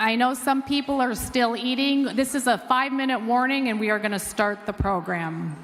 I know some people are still eating. This is a 5-minute warning, and we are going to start the program.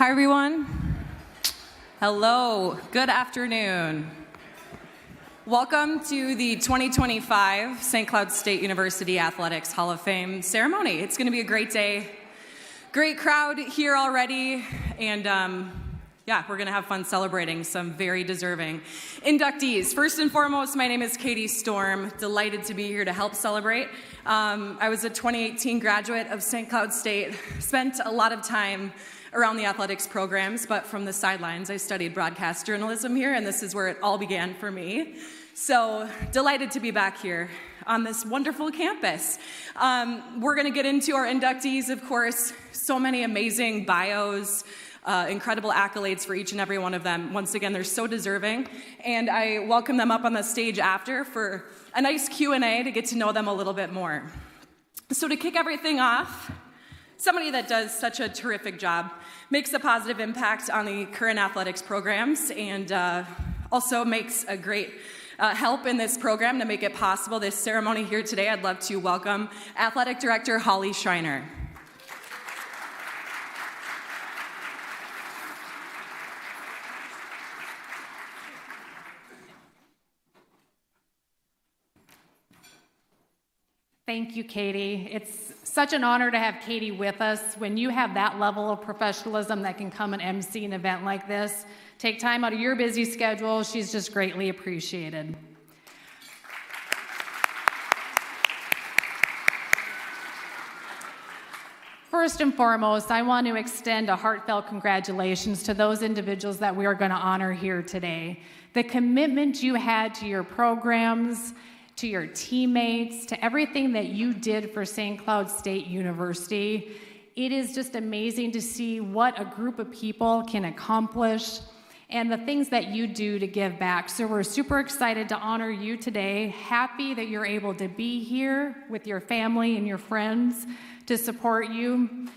Hi, everyone. Hello. Good afternoon. Welcome to the 2025 St. Cloud State University Athletics Hall of Fame ceremony. It's going to be a great day. Great crowd here already, and we're going to have fun celebrating some very deserving inductees. First and foremost, my name is Katie Storm. Delighted to be here to help celebrate. I was a 2018 graduate of St. Cloud State. Spent a lot of time around the athletics programs, but from the sidelines, I studied broadcast journalism here, and this is where it all began for me. So delighted to be back here on this wonderful campus. We're going to get into our inductees, of course. So many amazing bios, incredible accolades for each and every one of them. Once again, they're so deserving, and I welcome them up on the stage after for a nice Q&A to get to know them a little bit more. So to kick everything off, somebody that does such a terrific job, makes a positive impact on the current athletics programs, and also makes a great help in this program to make it possible. This ceremony here today, I'd love to welcome Athletic Director Holly Schreiner. Thank you, Katie. It's such an honor to have Katie with us. When you have that level of professionalism that can come and MC an event like this, take time out of your busy schedule. She's just greatly appreciated. First and foremost, I want to extend a heartfelt congratulations to those individuals that we are going to honor here today. The commitment you had to your programs, to your teammates, to everything that you did for St. Cloud State University. It is just amazing to see what a group of people can accomplish and the things that you do to give back. So we're super excited to honor you today. Happy that you're able to be here with your family and your friends to support you.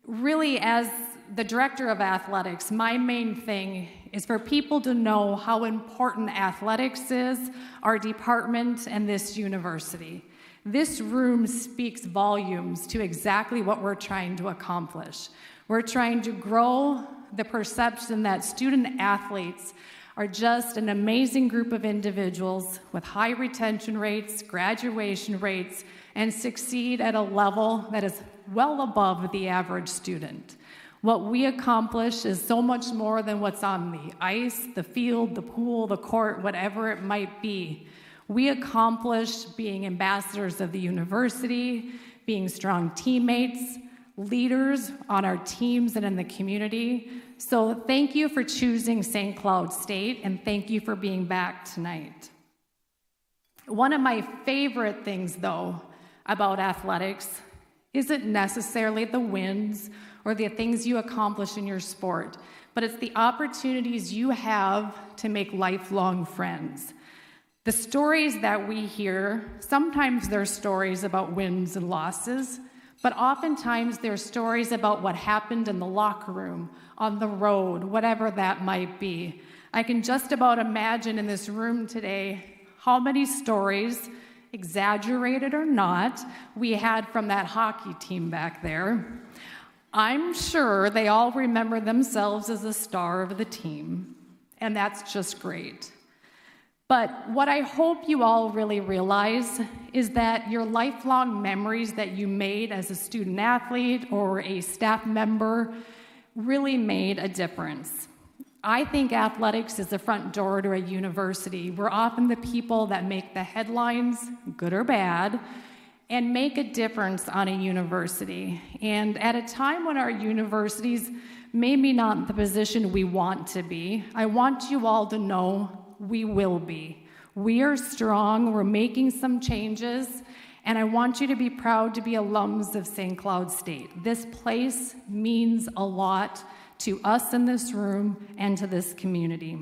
Really, as the director of athletics, my main thing is for people to know how important athletics is, our department, and this university. This room speaks volumes to exactly what we're trying to accomplish. We're trying to grow the perception that student athletes are just an amazing group of individuals with high retention rates, graduation rates, and succeed at a level that is well above the average student. What we accomplish is so much more than what's on the ice, the field, the pool, the court, whatever it might be. We accomplish being ambassadors of the university, being strong teammates, leaders on our teams and in the community. So thank you for choosing St. Cloud State, and thank you for being back tonight. One of my favorite things, though, about athletics isn't necessarily the wins or the things you accomplish in your sport, but it's the opportunities you have to make lifelong friends. The stories that we hear, sometimes they're stories about wins and losses, but oftentimes they're stories about what happened in the locker room, on the road, whatever that might be. I can just about imagine in this room today how many stories, exaggerated or not, we had from that hockey team back there. I'm sure they all remember themselves as a star of the team, and that's just great. But what I hope you all really realize is that your lifelong memories that you made as a student athlete or a staff member really made a difference. I think athletics is the front door to a university. We're often the people that make the headlines, good or bad, and make a difference on a university. And at a time when our universities maybe not in the position we want to be, I want you all to know we will be. We are strong, we're making some changes, and I want you to be proud to be alums of St. Cloud State. This place means a lot to us in this room and to this community.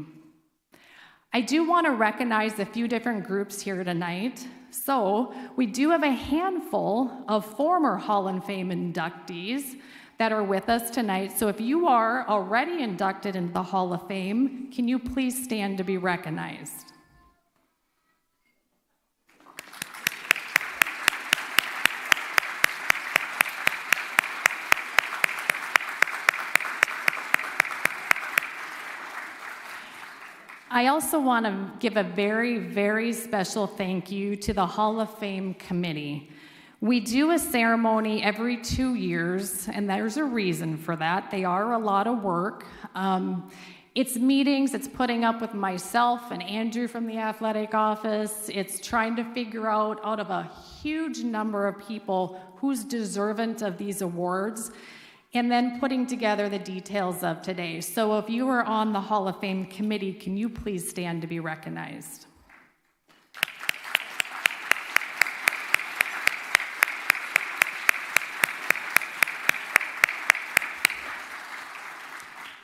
I do want to recognize a few different groups here tonight. So we do have a handful of former Hall of Fame inductees that are with us tonight. So if you are already inducted into the Hall of Fame, can you please stand to be recognized? I also want to give a very, very special thank you to the Hall of Fame committee. We do a ceremony every 2 years, and there's a reason for that. They are a lot of work. It's meetings, it's putting up with myself and Andrew from the athletic office. It's trying to figure out of a huge number of people who's deserving of these awards, and then putting together the details of today. So if you are on the Hall of Fame committee, can you please stand to be recognized?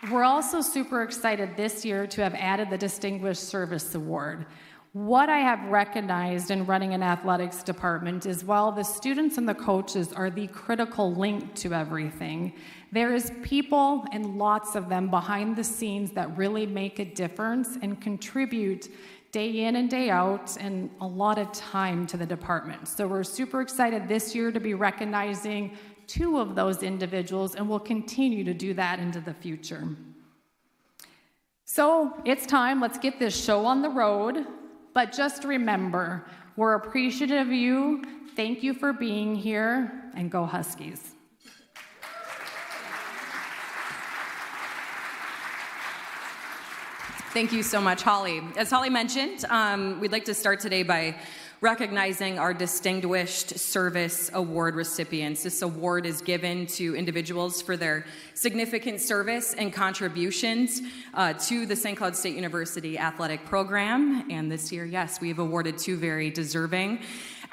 We're also super excited this year to have added the Distinguished Service Award. What I have recognized in running an athletics department is while the students and the coaches are the critical link to everything, there is people, and lots of them, behind the scenes that really make a difference and contribute day in and day out and a lot of time to the department. So we're super excited this year to be recognizing 2 of those individuals, and we'll continue to do that into the future. So it's time, let's get this show on the road, but just remember, we're appreciative of you, thank you for being here, and go Huskies. Thank you so much, Holly. As Holly mentioned, we'd like to start today by recognizing our Distinguished Service Award recipients. This award is given to individuals for their significant service and contributions to the St. Cloud State University athletic program. And this year, yes, we have awarded 2 very deserving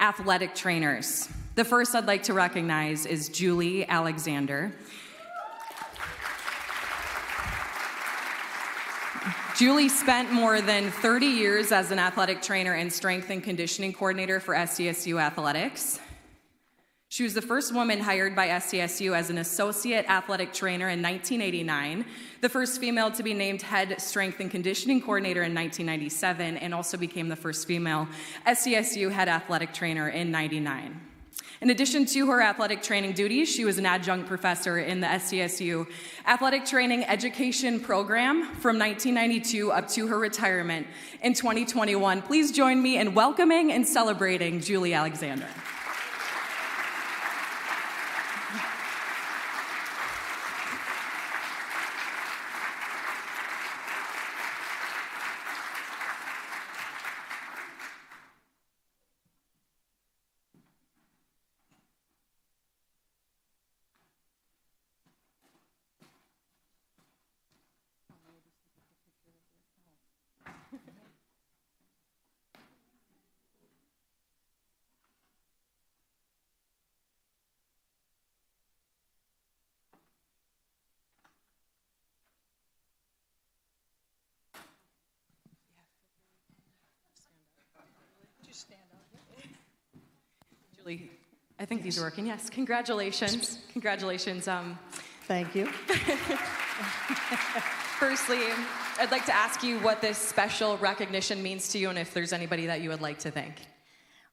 athletic trainers. The first I'd like to recognize is Julie Alexander. Julie spent more than 30 years as an athletic trainer and strength and conditioning coordinator for SCSU athletics. She was the first woman hired by SCSU as an associate athletic trainer in 1989, the first female to be named head strength and conditioning coordinator in 1997, and also became the first female SCSU head athletic trainer in 99. In addition to her athletic training duties, she was an adjunct professor in the SCSU Athletic Training Education Program from 1992 up to her retirement in 2021. Please join me in welcoming and celebrating Julie Alexander. Julie, I think these are working. Yes, congratulations. Congratulations. Thank you. Firstly, I'd like to ask you what this special recognition means to you and if there's anybody that you would like to thank.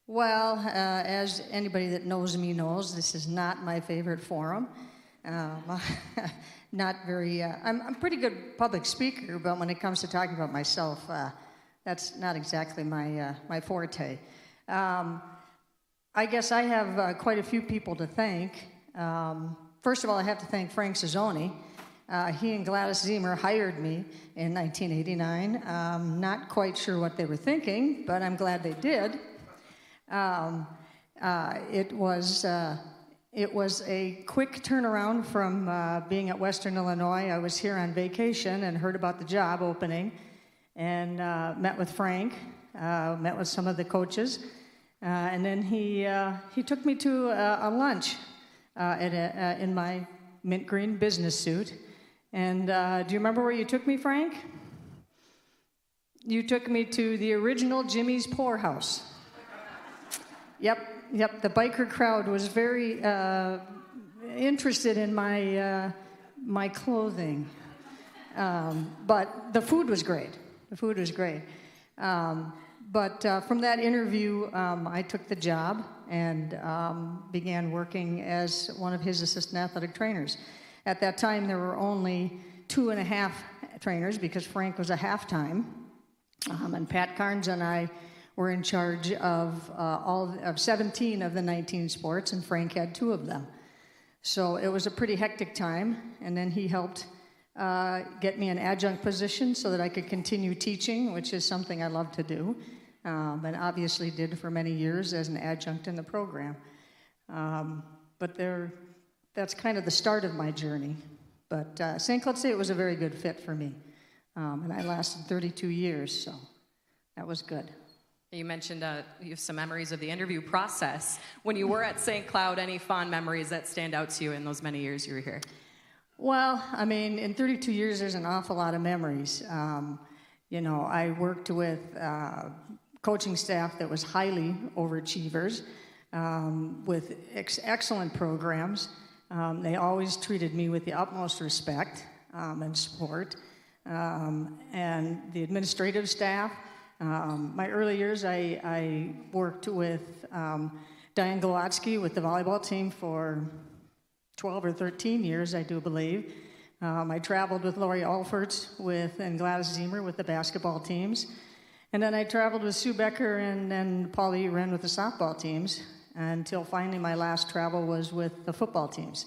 Well, as anybody that knows me knows, this is not my favorite forum. Not very, I'm a pretty good public speaker, but when it comes to talking about myself, that's not exactly my forte. I guess I have quite a few people to thank. First of all, I have to thank Frank Cizzoni. He and Gladys Zemer hired me in 1989. Not quite sure what they were thinking, but I'm glad they did. It was a quick turnaround from being at Western Illinois. I was here on vacation and heard about the job opening and met with Frank, met with some of the coaches. And then he took me to a lunch in my mint green business suit. And do you remember where you took me, Frank? You took me to the original Jimmy's Poorhouse. Yep. The biker crowd was very interested in my clothing, but the food was great. But from that interview, I took the job and began working as one of his assistant athletic trainers. At that time, there were only 2.5 trainers because Frank was a half-time. And Pat Carnes and I were in charge of 17 of the 19 sports, and Frank had 2 of them. So it was a pretty hectic time, and then he helped get me an adjunct position so that I could continue teaching, which is something I love to do, and obviously did for many years as an adjunct in the program. But that's kind of the start of my journey. But St. Cloud State was a very good fit for me, and I lasted 32 years, so that was good. You mentioned you have some memories of the interview process. When you were at St. Cloud, any fond memories that stand out to you in those many years you were here? Well, I mean, in 32 years, there's an awful lot of memories. I worked with coaching staff that was highly overachievers, with excellent programs. They always treated me with the utmost respect and support. And the administrative staff. My early years, I worked with Diane Golotsky with the volleyball team for 12 or 13 years, I do believe. I traveled with Lori Alfert and Gladys Zemer with the basketball teams. And then I traveled with Sue Becker and Paulie Wren with the softball teams, until finally my last travel was with the football teams.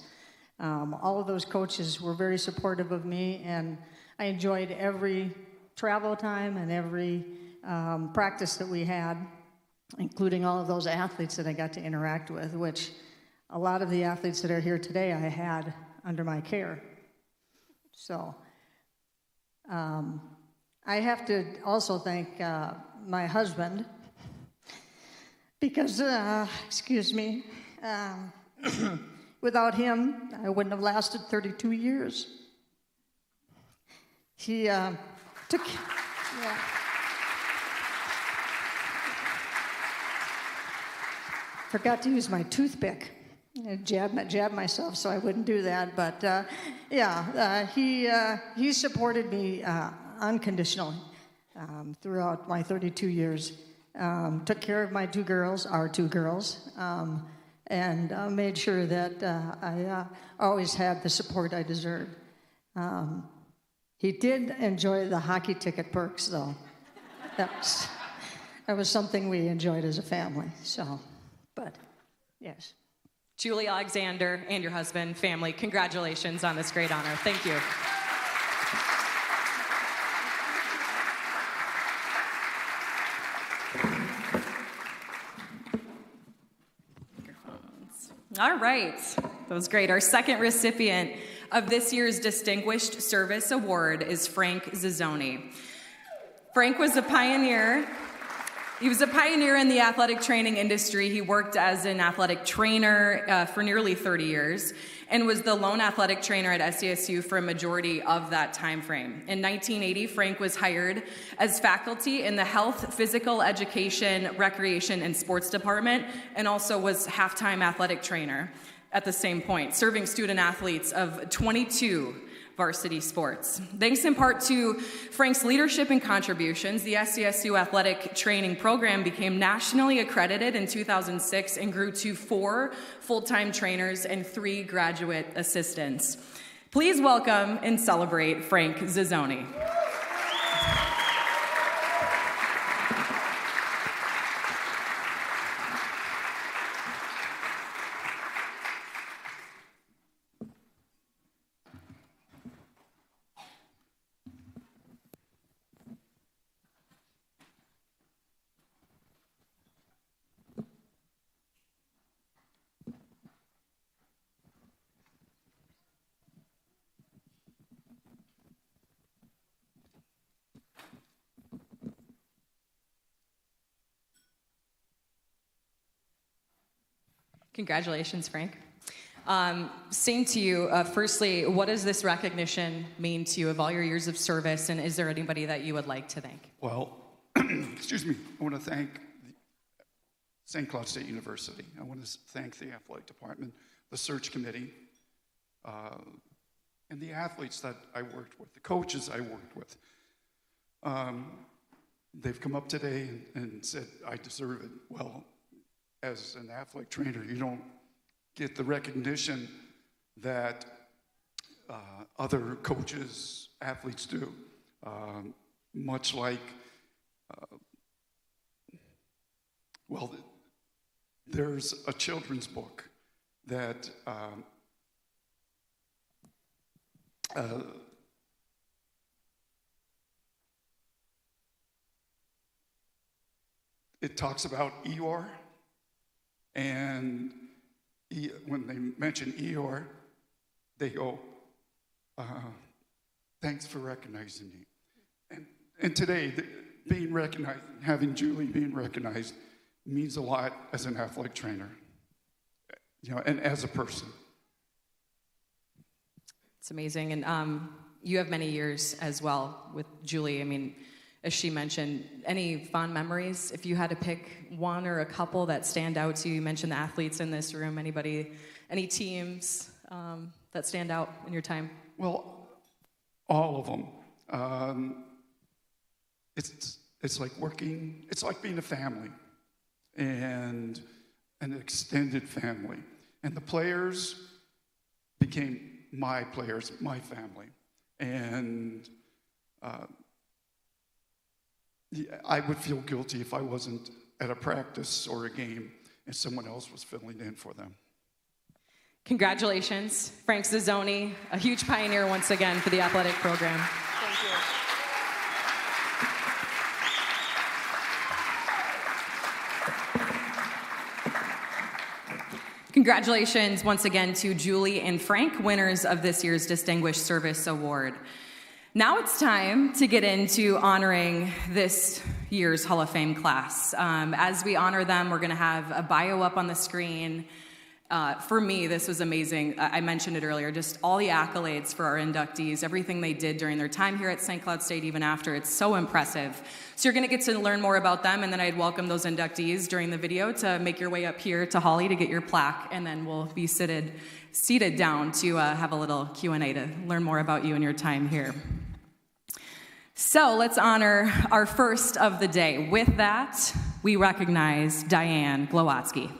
All of those coaches were very supportive of me, and I enjoyed every travel time and every practice that we had, including all of those athletes that I got to interact with, which a lot of the athletes that are here today I had under my care. So I have to also thank my husband, because, without him, I wouldn't have lasted 32 years. He took... Yeah. Forgot to use my toothpick. I jabbed myself so I wouldn't do that. But he supported me unconditionally throughout my 32 years. Took care of my 2 girls, our 2 girls, and made sure that I always had the support I deserved. He did enjoy the hockey ticket perks, though. That was something we enjoyed as a family. So. But, yes. Julie Alexander and your husband, family, congratulations on this great honor. Thank you. All right, that was great. Our second recipient of this year's Distinguished Service Award is Frank Zizzoni. Frank was a pioneer. He was a pioneer in the athletic training industry. He worked as an athletic trainer for nearly 30 years and was the lone athletic trainer at SCSU for a majority of that time frame. In 1980, Frank was hired as faculty in the Health, Physical Education, Recreation, and Sports Department, and also was half-time athletic trainer at the same point, serving student athletes of 22 varsity sports. Thanks in part to Frank's leadership and contributions, the SCSU athletic training program became nationally accredited in 2006 and grew to 4 full-time trainers and 3 graduate assistants. Please welcome and celebrate Frank Zizzoni. Congratulations, Frank. Same to you. Firstly, what does this recognition mean to you of all your years of service, and is there anybody that you would like to thank? Well, excuse me, I want to thank St. Cloud State University. I want to thank the athletic department, the search committee, and the athletes that I worked with, the coaches I worked with. They've come up today and said, I deserve it. Well, as an athletic trainer, you don't get the recognition that other coaches, athletes do. Much like Well, there's a children's book that it talks about Eeyore, and when they mention Eeyore, they go, thanks for recognizing me. And today, being recognized, having Julie being recognized, means a lot as an athletic trainer, and as a person. It's amazing, and you have many years as well with Julie. I mean, as she mentioned, any fond memories? If you had to pick one or a couple that stand out to you, you mentioned the athletes in this room. Anybody, any teams that stand out in your time? Well, all of them. It's like working. It's like being a family, and an extended family. And the players became my players, my family, and. I would feel guilty if I wasn't at a practice or a game and someone else was filling in for them. Congratulations, Frank Zazzoni, a huge pioneer once again for the athletic program. Thank you. Congratulations once again to Julie and Frank, winners of this year's Distinguished Service Award. Now it's time to get into honoring this year's Hall of Fame class. As we honor them, we're going to have a bio up on the screen. For me, this was amazing. I mentioned it earlier, just all the accolades for our inductees, everything they did during their time here at St. Cloud State, even after. It's so impressive. So you're going to get to learn more about them, and then I'd welcome those inductees during the video to make your way up here to Holly to get your plaque, and then we'll be seated down to have a little Q&A to learn more about you and your time here. So let's honor our first of the day. With that, we recognize Diane Glowatsky. Diane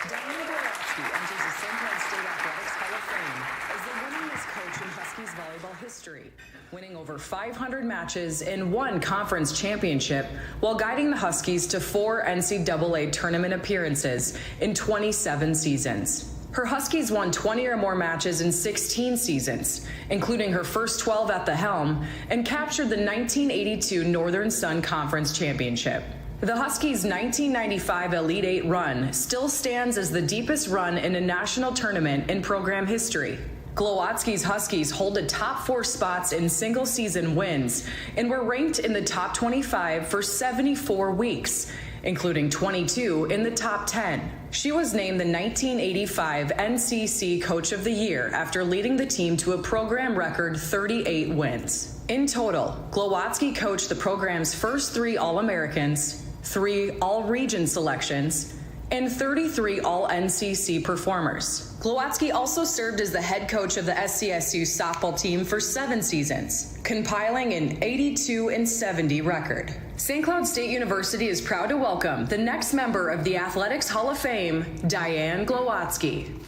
Glowatsky enters the St. Cloud State Athletics Hall of Fame as the winningest coach in Huskies volleyball history, winning over 500 matches and 1 conference championship while guiding the Huskies to 4 NCAA tournament appearances in 27 seasons. Her Huskies won 20 or more matches in 16 seasons, including her first 12 at the helm, and captured the 1982 Northern Sun Conference Championship. The Huskies' 1995 Elite Eight run still stands as the deepest run in a national tournament in program history. Glowatsky's Huskies hold the top 4 spots in single-season wins and were ranked in the top 25 for 74 weeks, including 22 in the top 10. She was named the 1985 NCC Coach of the Year after leading the team to a program record 38 wins. In total, Glowatsky coached the program's first 3 All-Americans, 3 All-Region selections, and 33 All-NCC performers. Glowatsky also served as the head coach of the SCSU softball team for 7 seasons, compiling an 82-70 record. St. Cloud State University is proud to welcome the next member of the Athletics Hall of Fame, Diane Glowatsky.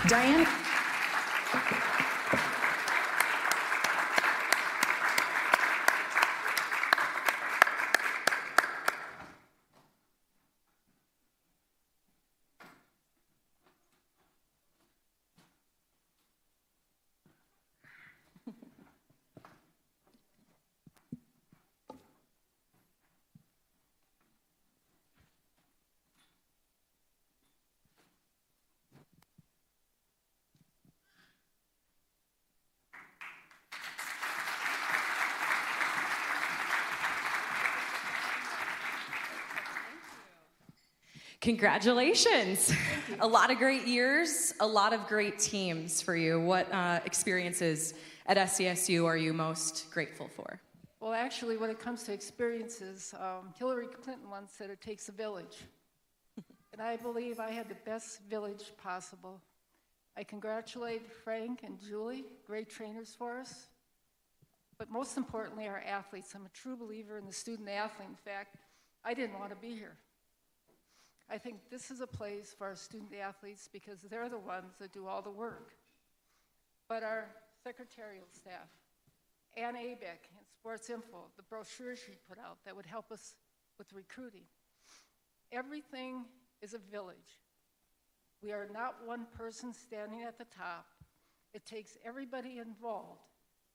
Diane. Congratulations. A lot of great years, a lot of great teams for you. What experiences at SCSU are you most grateful for? Well, actually, when it comes to experiences, Hillary Clinton once said it takes a village. And I believe I had the best village possible. I congratulate Frank and Julie, great trainers for us. But most importantly, our athletes. I'm a true believer in the student athlete. In fact, I didn't want to be here. I think this is a place for our student athletes because they're the ones that do all the work. But our secretarial staff, Ann Abeck in Sports Info, the brochures she put out that would help us with recruiting. Everything is a village. We are not one person standing at the top. It takes everybody involved,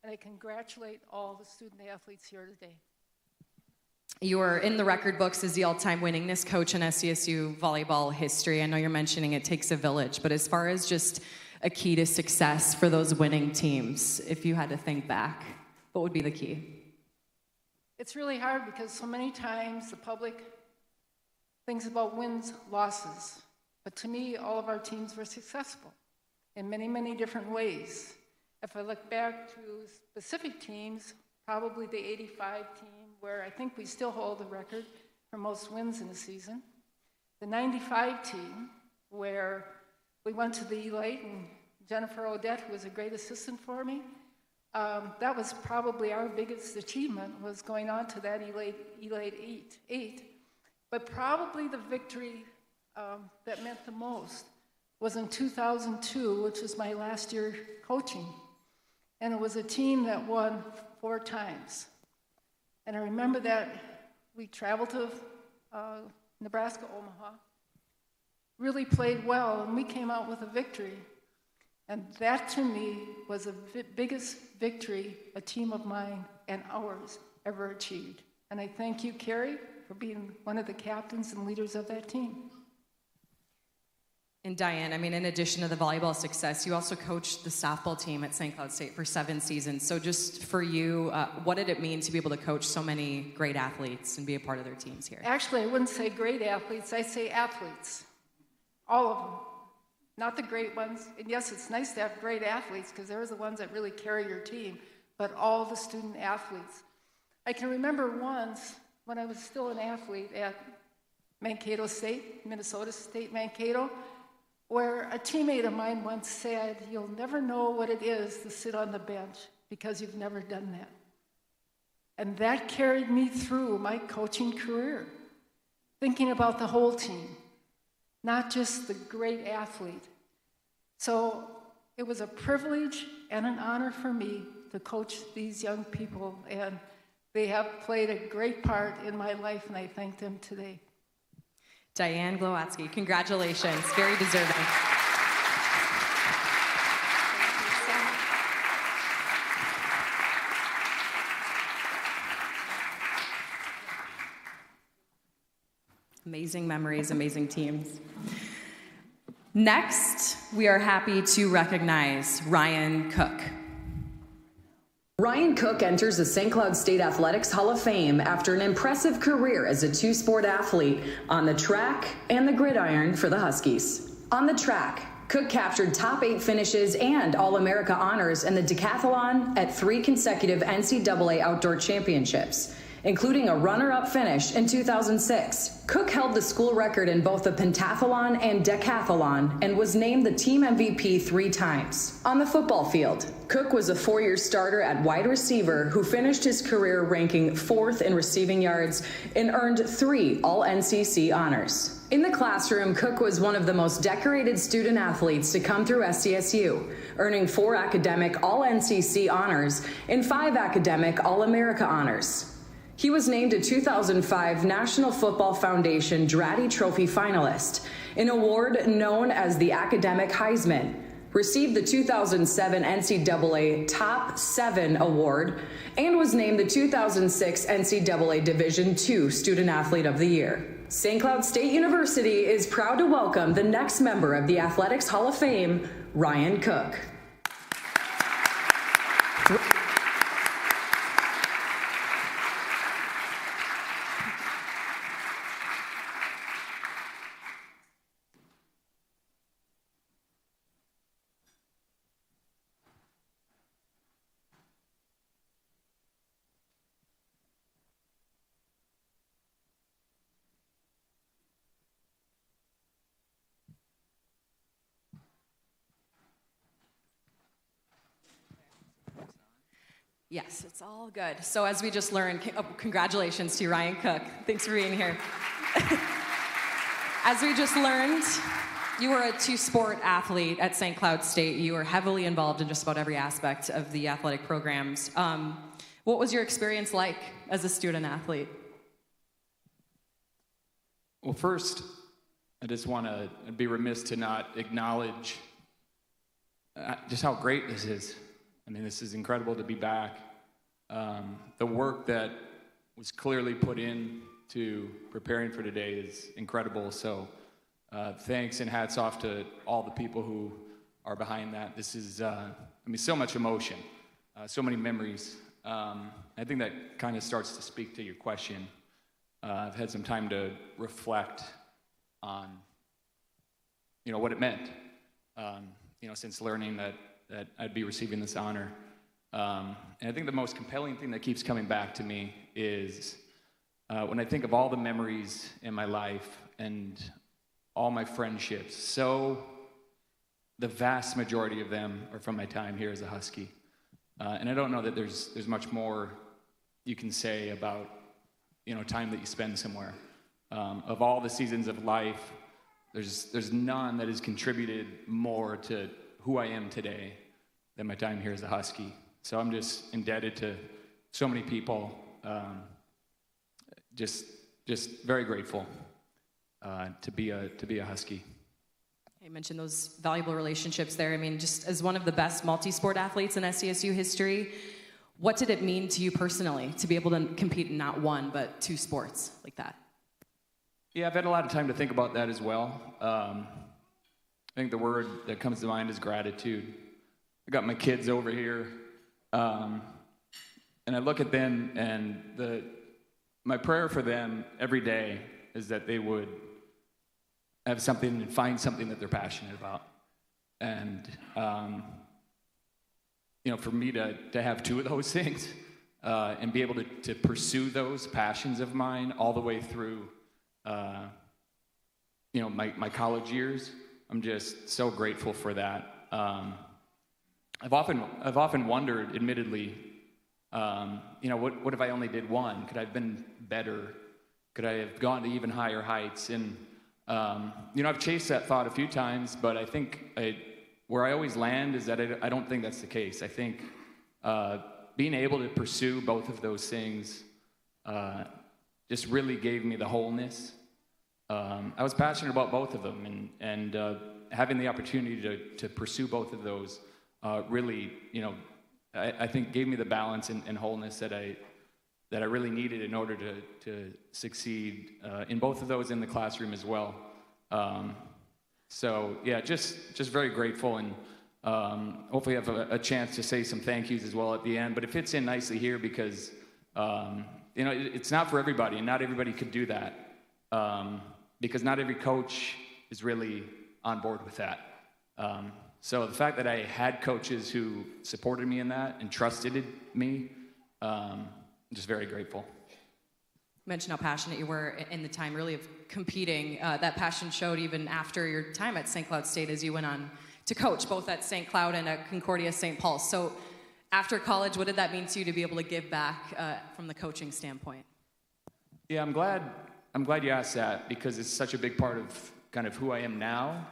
and I congratulate all the student athletes here today. You are in the record books as the all-time winningest coach in SCSU volleyball history. I know you're mentioning it takes a village, but as far as just a key to success for those winning teams, if you had to think back, what would be the key? It's really hard because so many times the public thinks about wins, losses. But to me, all of our teams were successful in many, many different ways. If I look back to specific teams, probably the 85 team, where I think we still hold the record for most wins in a season. The 95 team, where we went to the Elite, and Jennifer Odette, who was a great assistant for me, that was probably our biggest achievement, was going on to that Elite 8. But probably the victory that meant the most was in 2002, which was my last year coaching. And it was a team that won 4 times. And I remember that we traveled to Nebraska, Omaha, really played well, and we came out with a victory. And that, to me, was the biggest victory a team of mine and ours ever achieved. And I thank you, Carrie, for being one of the captains and leaders of that team. And Diane, I mean, in addition to the volleyball success, you also coached the softball team at St. Cloud State for 7 seasons. So just for you, what did it mean to be able to coach so many great athletes and be a part of their teams here? Actually, I wouldn't say great athletes, I say athletes. All of them. Not the great ones. And yes, it's nice to have great athletes because they're the ones that really carry your team, but all the student athletes. I can remember once when I was still an athlete at Mankato State, Minnesota State Mankato, where a teammate of mine once said, "You'll never know what it is to sit on the bench because you've never done that." And that carried me through my coaching career, thinking about the whole team, not just the great athlete. So it was a privilege and an honor for me to coach these young people, and they have played a great part in my life, and I thank them today. Diane Glowatsky, congratulations, very deserving. Amazing memories, amazing teams. Next, we are happy to recognize Ryan Cook. Ryan Cook enters the St. Cloud State Athletics Hall of Fame after an impressive career as a 2-sport athlete on the track and the gridiron for the Huskies. On the track, Cook captured top 8 finishes and All-America honors in the decathlon at 3 consecutive NCAA outdoor championships, including a runner-up finish in 2006. Cook held the school record in both the pentathlon and decathlon and was named the team MVP 3 times. On the football field, Cook was a 4-year starter at wide receiver who finished his career ranking 4th in receiving yards and earned 3 All-NCC honors. In the classroom, Cook was one of the most decorated student athletes to come through SCSU, earning 4 academic All-NCC honors and 5 academic All-America honors. He was named a 2005 National Football Foundation Dratty Trophy finalist, an award known as the Academic Heisman, received the 2007 NCAA Top 7 Award, and was named the 2006 NCAA Division II Student Athlete of the Year. St. Cloud State University is proud to welcome the next member of the Athletics Hall of Fame, Ryan Cook. Yes, it's all good. So as we just learned, congratulations to Ryan Cook. Thanks for being here. As we just learned, you were a 2-sport athlete at St. Cloud State. You were heavily involved in just about every aspect of the athletic programs. What was your experience like as a student athlete? Well, first, I just want to be remiss to not acknowledge just how great this is. I mean, this is incredible to be back. The work that was clearly put in to preparing for today is incredible. So thanks and hats off to all the people who are behind that. This is, so much emotion, so many memories. I think that kind of starts to speak to your question. I've had some time to reflect on, what it meant, since learning that I'd be receiving this honor. And I think the most compelling thing that keeps coming back to me is when I think of all the memories in my life and all my friendships. So the vast majority of them are from my time here as a Husky. And I don't know that there's much more you can say about, time that you spend somewhere. Of all the seasons of life, there's none that has contributed more to who I am today than my time here as a Husky. So I'm just indebted to so many people. Just very grateful to be a Husky. You mentioned those valuable relationships there. I mean, just as one of the best multi-sport athletes in SCSU history, what did it mean to you personally to be able to compete in not one, but two sports like that? Yeah, I've had a lot of time to think about that as well. I think the word that comes to mind is gratitude. I got my kids over here, and I look at them, and my prayer for them every day is that they would have something and find something that they're passionate about. And, for me to have two of those things and be able to pursue those passions of mine all the way through, my college years, I'm just so grateful for that. I've often wondered, admittedly, what if I only did one? Could I have been better? Could I have gone to even higher heights? And I've chased that thought a few times, but I think where I always land is that I don't think that's the case. I think being able to pursue both of those things just really gave me the wholeness. I was passionate about both of them, and having the opportunity to pursue both of those really, I think gave me the balance and wholeness that I really needed in order to succeed in both of those in the classroom as well. So yeah, just very grateful, and hopefully have a chance to say some thank yous as well at the end. But it fits in nicely here because it's not for everybody, and not everybody could do that because not every coach is really on board with that. So the fact that I had coaches who supported me in that and trusted me, I'm just very grateful. You mentioned how passionate you were in the time really of competing. That passion showed even after your time at St. Cloud State as you went on to coach both at St. Cloud and at Concordia St. Paul's. So after college, what did that mean to you to be able to give back from the coaching standpoint? Yeah, I'm glad you asked that because it's such a big part of kind of who I am now.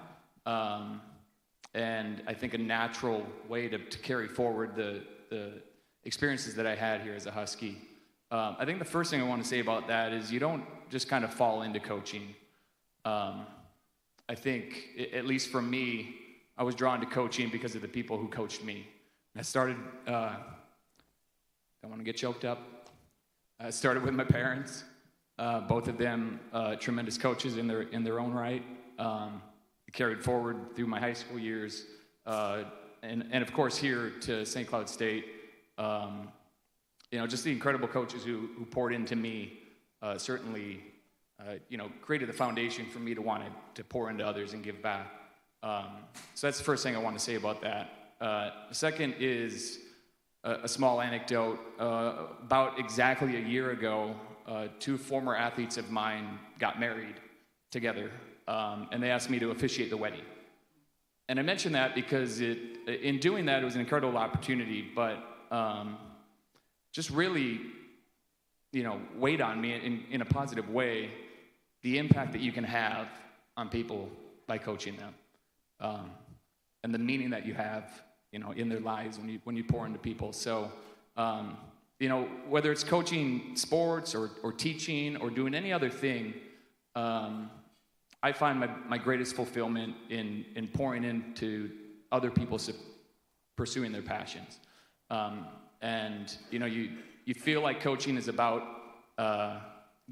And I think a natural way to carry forward the experiences that I had here as a Husky. I think the first thing I want to say about that is you don't just kind of fall into coaching. I think, at least for me, I was drawn to coaching because of the people who coached me. I started, don't want to get choked up. I started with my parents, both of them tremendous coaches in their own right. Carried forward through my high school years, and of course here to St. Cloud State. Just the incredible coaches who poured into me certainly, created the foundation for me to want to pour into others and give back. So that's the first thing I want to say about that. The second is a small anecdote. About exactly a year ago, two former athletes of mine got married together, and they asked me to officiate the wedding. And I mention that because in doing that, it was an incredible opportunity, but just really, weighed on me in a positive way, the impact that you can have on people by coaching them, and the meaning that you have, in their lives when you pour into people. So whether it's coaching sports or teaching or doing any other thing, I find my greatest fulfillment in pouring into other people pursuing their passions. And you feel like coaching is about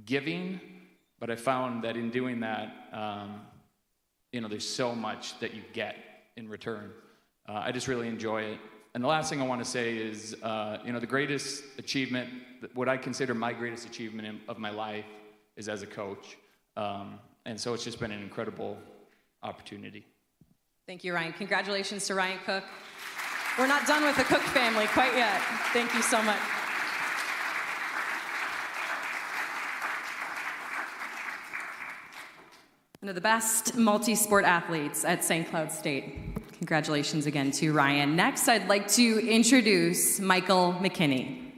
giving, but I found that in doing that, there's so much that you get in return. I just really enjoy it. And the last thing I want to say is, the greatest achievement, what I consider my greatest achievement of my life is as a coach. And so it's just been an incredible opportunity. Thank you, Ryan. Congratulations to Ryan Cook. We're not done with the Cook family quite yet. Thank you so much. One of the best multi-sport athletes at St. Cloud State. Congratulations again to Ryan. Next, I'd like to introduce Michael McKinney.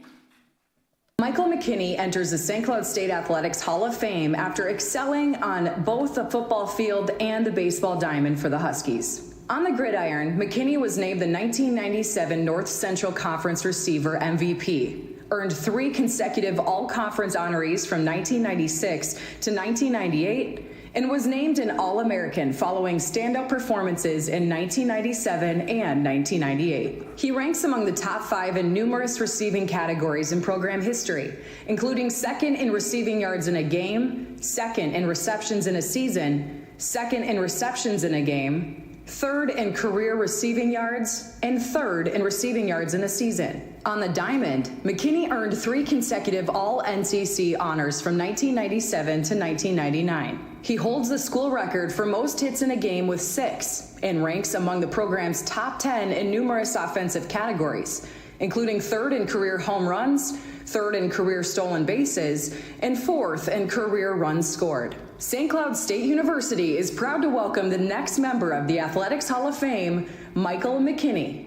Michael McKinney enters the St. Cloud State Athletics Hall of Fame after excelling on both the football field and the baseball diamond for the Huskies. On the gridiron, McKinney was named the 1997 North Central Conference Receiver MVP, earned 3 consecutive All-Conference honorees from 1996 to 1998, and was named an All-American following standout performances in 1997 and 1998. He ranks among the top 5 in numerous receiving categories in program history, including 2nd in receiving yards in a game, 2nd in receptions in a season, 2nd in receptions in a game, 3rd in career receiving yards, and 3rd in receiving yards in a season. On the diamond, McKinney earned 3 consecutive All-NCC honors from 1997 to 1999. He holds the school record for most hits in a game with 6 and ranks among the program's top 10 in numerous offensive categories, including 3rd in career home runs, 3rd in career stolen bases, and 4th in career runs scored. St. Cloud State University is proud to welcome the next member of the Athletics Hall of Fame, Michael McKinney.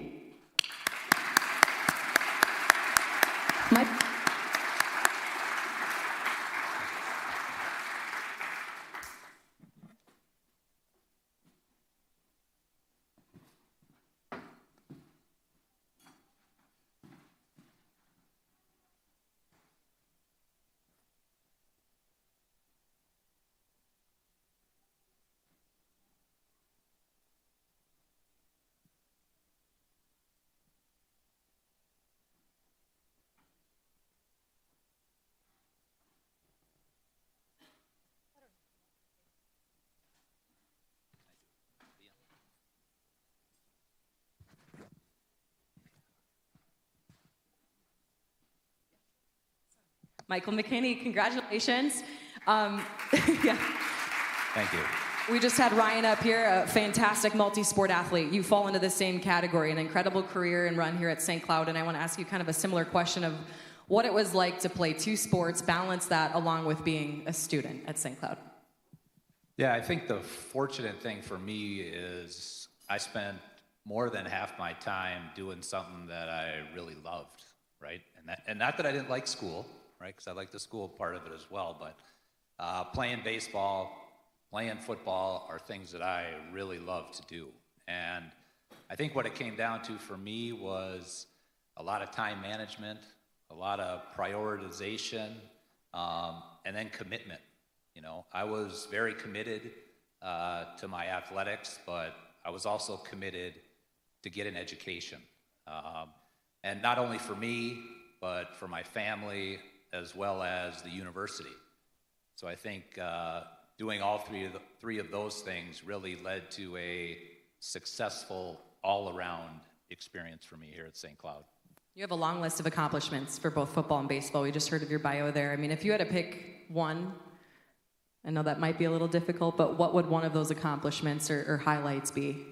Michael McKinney, congratulations. Yeah. Thank you. We just had Ryan up here, a fantastic multi-sport athlete. You fall into the same category, an incredible career and run here at St. Cloud, and I want to ask you kind of a similar question of what it was like to play 2 sports, balance that along with being a student at St. Cloud. Yeah, I think the fortunate thing for me is I spent more than half my time doing something that I really loved, right? And not that I didn't like school, right? Because I liked the school part of it as well, but playing baseball, playing football are things that I really love to do. And I think what it came down to for me was a lot of time management, a lot of prioritization, and then commitment. I was very committed to my athletics, but I was also committed to get an education. And not only for me, but for my family, as well as the university. So I think doing all three of those things really led to a successful all-around experience for me here at St. Cloud. You have a long list of accomplishments for both football and baseball. We just heard of your bio there. I mean, if you had to pick one, I know that might be a little difficult, but what would one of those accomplishments or highlights be?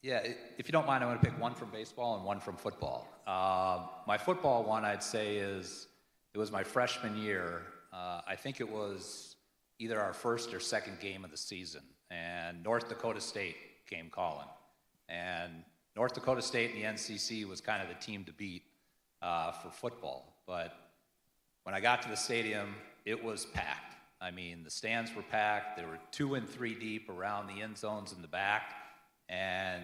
Yeah, if you don't mind, I want to pick one from baseball and one from football. My football one, I'd say, it was my freshman year. I think it was either our first or second game of the season, and North Dakota State came calling. And North Dakota State and the NCC was kind of the team to beat for football. But when I got to the stadium, it was packed. I mean, the stands were packed. There were 2 and 3 deep around the end zones in the back, and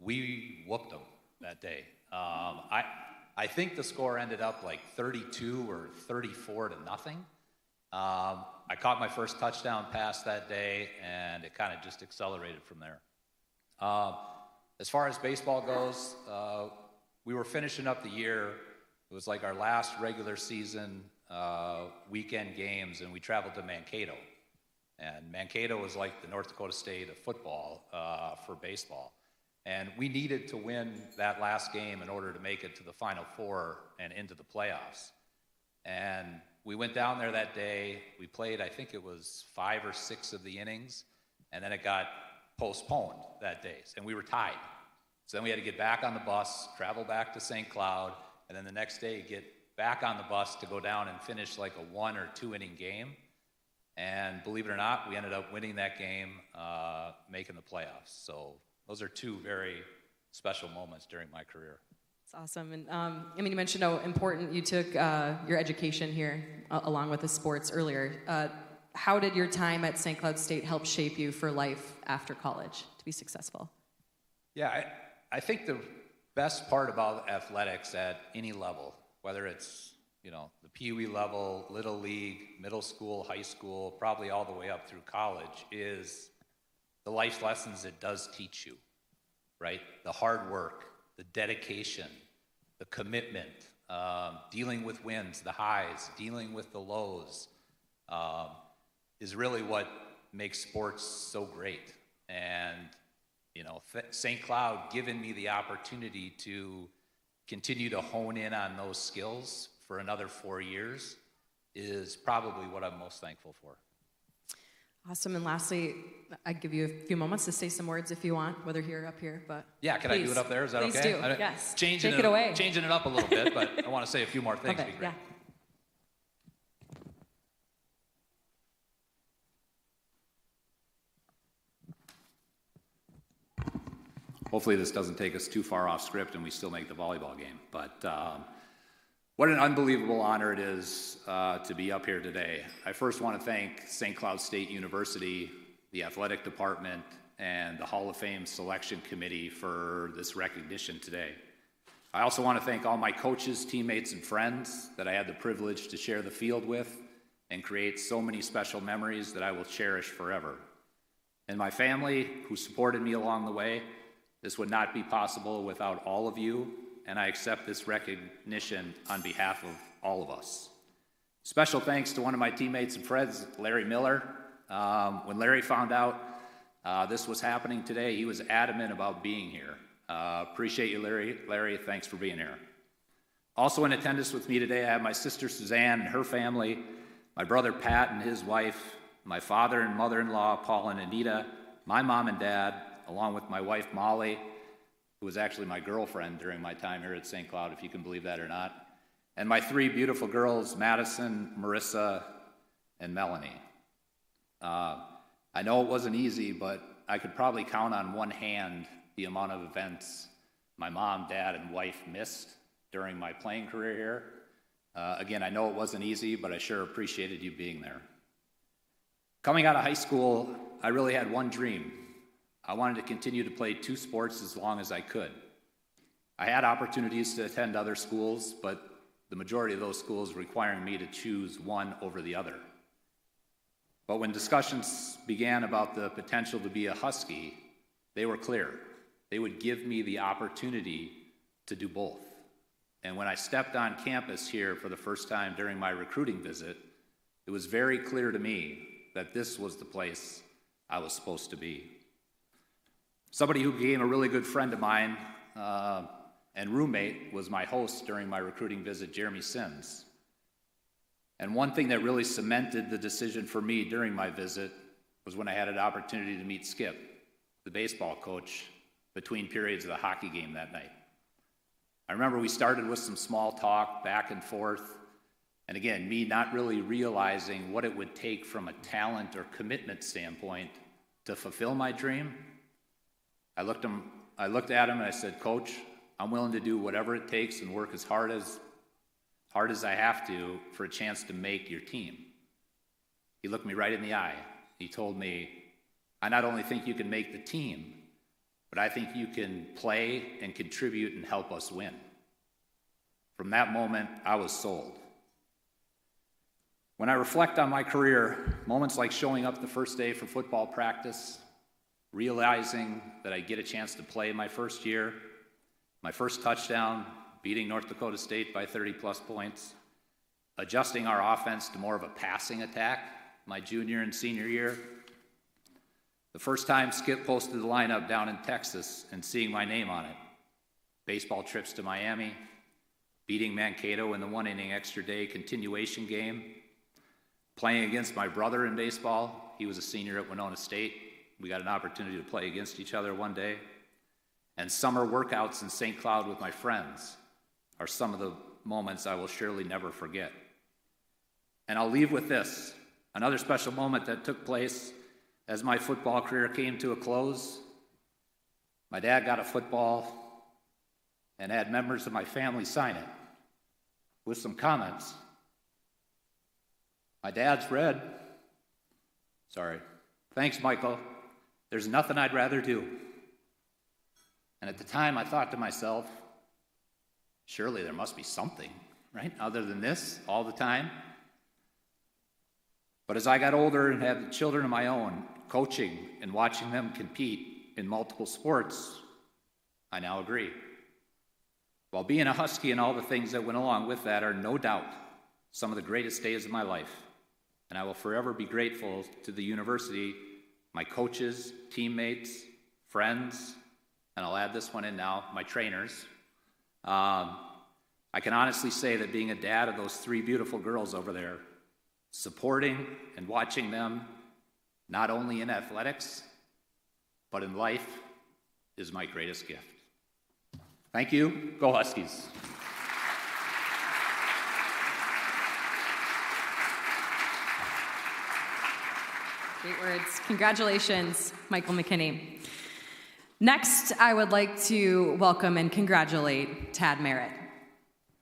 we whooped them that day. I I think the score ended up like 32 or 34 to nothing. I caught my first touchdown pass that day, and it kind of just accelerated from there. As far as baseball goes, we were finishing up the year. It was like our last regular season weekend games, and we traveled to Mankato. And Mankato was like the North Dakota State of football for baseball. And we needed to win that last game in order to make it to the Final Four and into the playoffs. And we went down there that day. We played, I think it was 5 or 6 of the innings, and then it got postponed that day, and we were tied. So then we had to get back on the bus, travel back to St. Cloud, and then the next day get back on the bus to go down and finish like a 1 or 2 inning game. And believe it or not, we ended up winning that game, making the playoffs. So those are 2 very special moments during my career. That's awesome. And you mentioned how important you took your education here along with the sports earlier. How did your time at St. Cloud State help shape you for life after college to be successful? Yeah, I think the best part about athletics at any level, whether it's the Pee Wee level, Little League, middle school, high school, probably all the way up through college, is the life lessons it does teach you, right? The hard work, the dedication, the commitment, dealing with wins, the highs, dealing with the lows, is really what makes sports so great. And, St. Cloud giving me the opportunity to continue to hone in on those skills for another 4 years is probably what I'm most thankful for. Awesome. And lastly, I'd give you a few moments to say some words if you want, whether here or up here. But yeah, can I do it up there? Is that please okay? Please do. Yes. Take it away. Changing it up a little bit, but I want to say a few more things. Okay, yeah. Hopefully this doesn't take us too far off script and we still make the volleyball game. But what an unbelievable honor it is to be up here today. I first want to thank St. Cloud State University, the athletic department, and the Hall of Fame selection committee for this recognition today. I also want to thank all my coaches, teammates, and friends that I had the privilege to share the field with and create so many special memories that I will cherish forever. And my family, who supported me along the way. This would not be possible without all of you, and I accept this recognition on behalf of all of us. Special thanks to one of my teammates and friends, Larry Miller. When Larry found out this was happening today, he was adamant about being here. Appreciate you, Larry. Larry, thanks for being here. Also in attendance with me today, I have my sister Suzanne and her family, my brother Pat and his wife, my father and mother-in-law, Paul and Anita, my mom and dad, along with my wife, Molly, who was actually my girlfriend during my time here at St. Cloud, if you can believe that or not, and my 3 beautiful girls, Madison, Marissa, and Melanie. I know it wasn't easy, but I could probably count on one hand the amount of events my mom, dad, and wife missed during my playing career here. Again, I know it wasn't easy, but I sure appreciated you being there. Coming out of high school, I really had one dream. I wanted to continue to play 2 sports as long as I could. I had opportunities to attend other schools, but the majority of those schools requiring me to choose one over the other. But when discussions began about the potential to be a Husky, they were clear. They would give me the opportunity to do both. And when I stepped on campus here for the first time during my recruiting visit, it was very clear to me that this was the place I was supposed to be. Somebody who became a really good friend of mine and roommate was my host during my recruiting visit, Jeremy Sims. And one thing that really cemented the decision for me during my visit was when I had an opportunity to meet Skip, the baseball coach, between periods of the hockey game that night. I remember we started with some small talk back and forth, and again, me not really realizing what it would take from a talent or commitment standpoint to fulfill my dream. I looked at him and I said, Coach, I'm willing to do whatever it takes and work as hard as I have to for a chance to make your team. He looked me right in the eye. He told me, I not only think you can make the team, but I think you can play and contribute and help us win. From that moment, I was sold. When I reflect on my career, moments like showing up the first day for football practice, realizing that I get a chance to play my first year, my first touchdown, beating North Dakota State by 30-plus points, adjusting our offense to more of a passing attack my junior and senior year, the first time Skip posted the lineup down in Texas and seeing my name on it, baseball trips to Miami, beating Mankato in the one-inning extra day continuation game, playing against my brother in baseball. He was a senior at Winona State. We got an opportunity to play against each other one day. And summer workouts in St. Cloud with my friends are some of the moments I will surely never forget. And I'll leave with this. Another special moment that took place as my football career came to a close. My dad got a football and had members of my family sign it with some comments. My dad's read, "Thanks, Michael. There's nothing I'd rather do." And at the time, I thought to myself, surely there must be something, right? Other than this all the time. But as I got older and had children of my own, coaching and watching them compete in multiple sports, I now agree. While being a Husky and all the things that went along with that are no doubt some of the greatest days of my life, and I will forever be grateful to the university, my coaches, teammates, friends, and I'll add this one in now, my trainers. I can honestly say that being a dad of those three beautiful girls over there, supporting and watching them, not only in athletics, but in life, is my greatest gift. Thank you. Go Huskies. Great words. Congratulations, Michael McKinney. Next, I would like to welcome and congratulate Tad Merritt.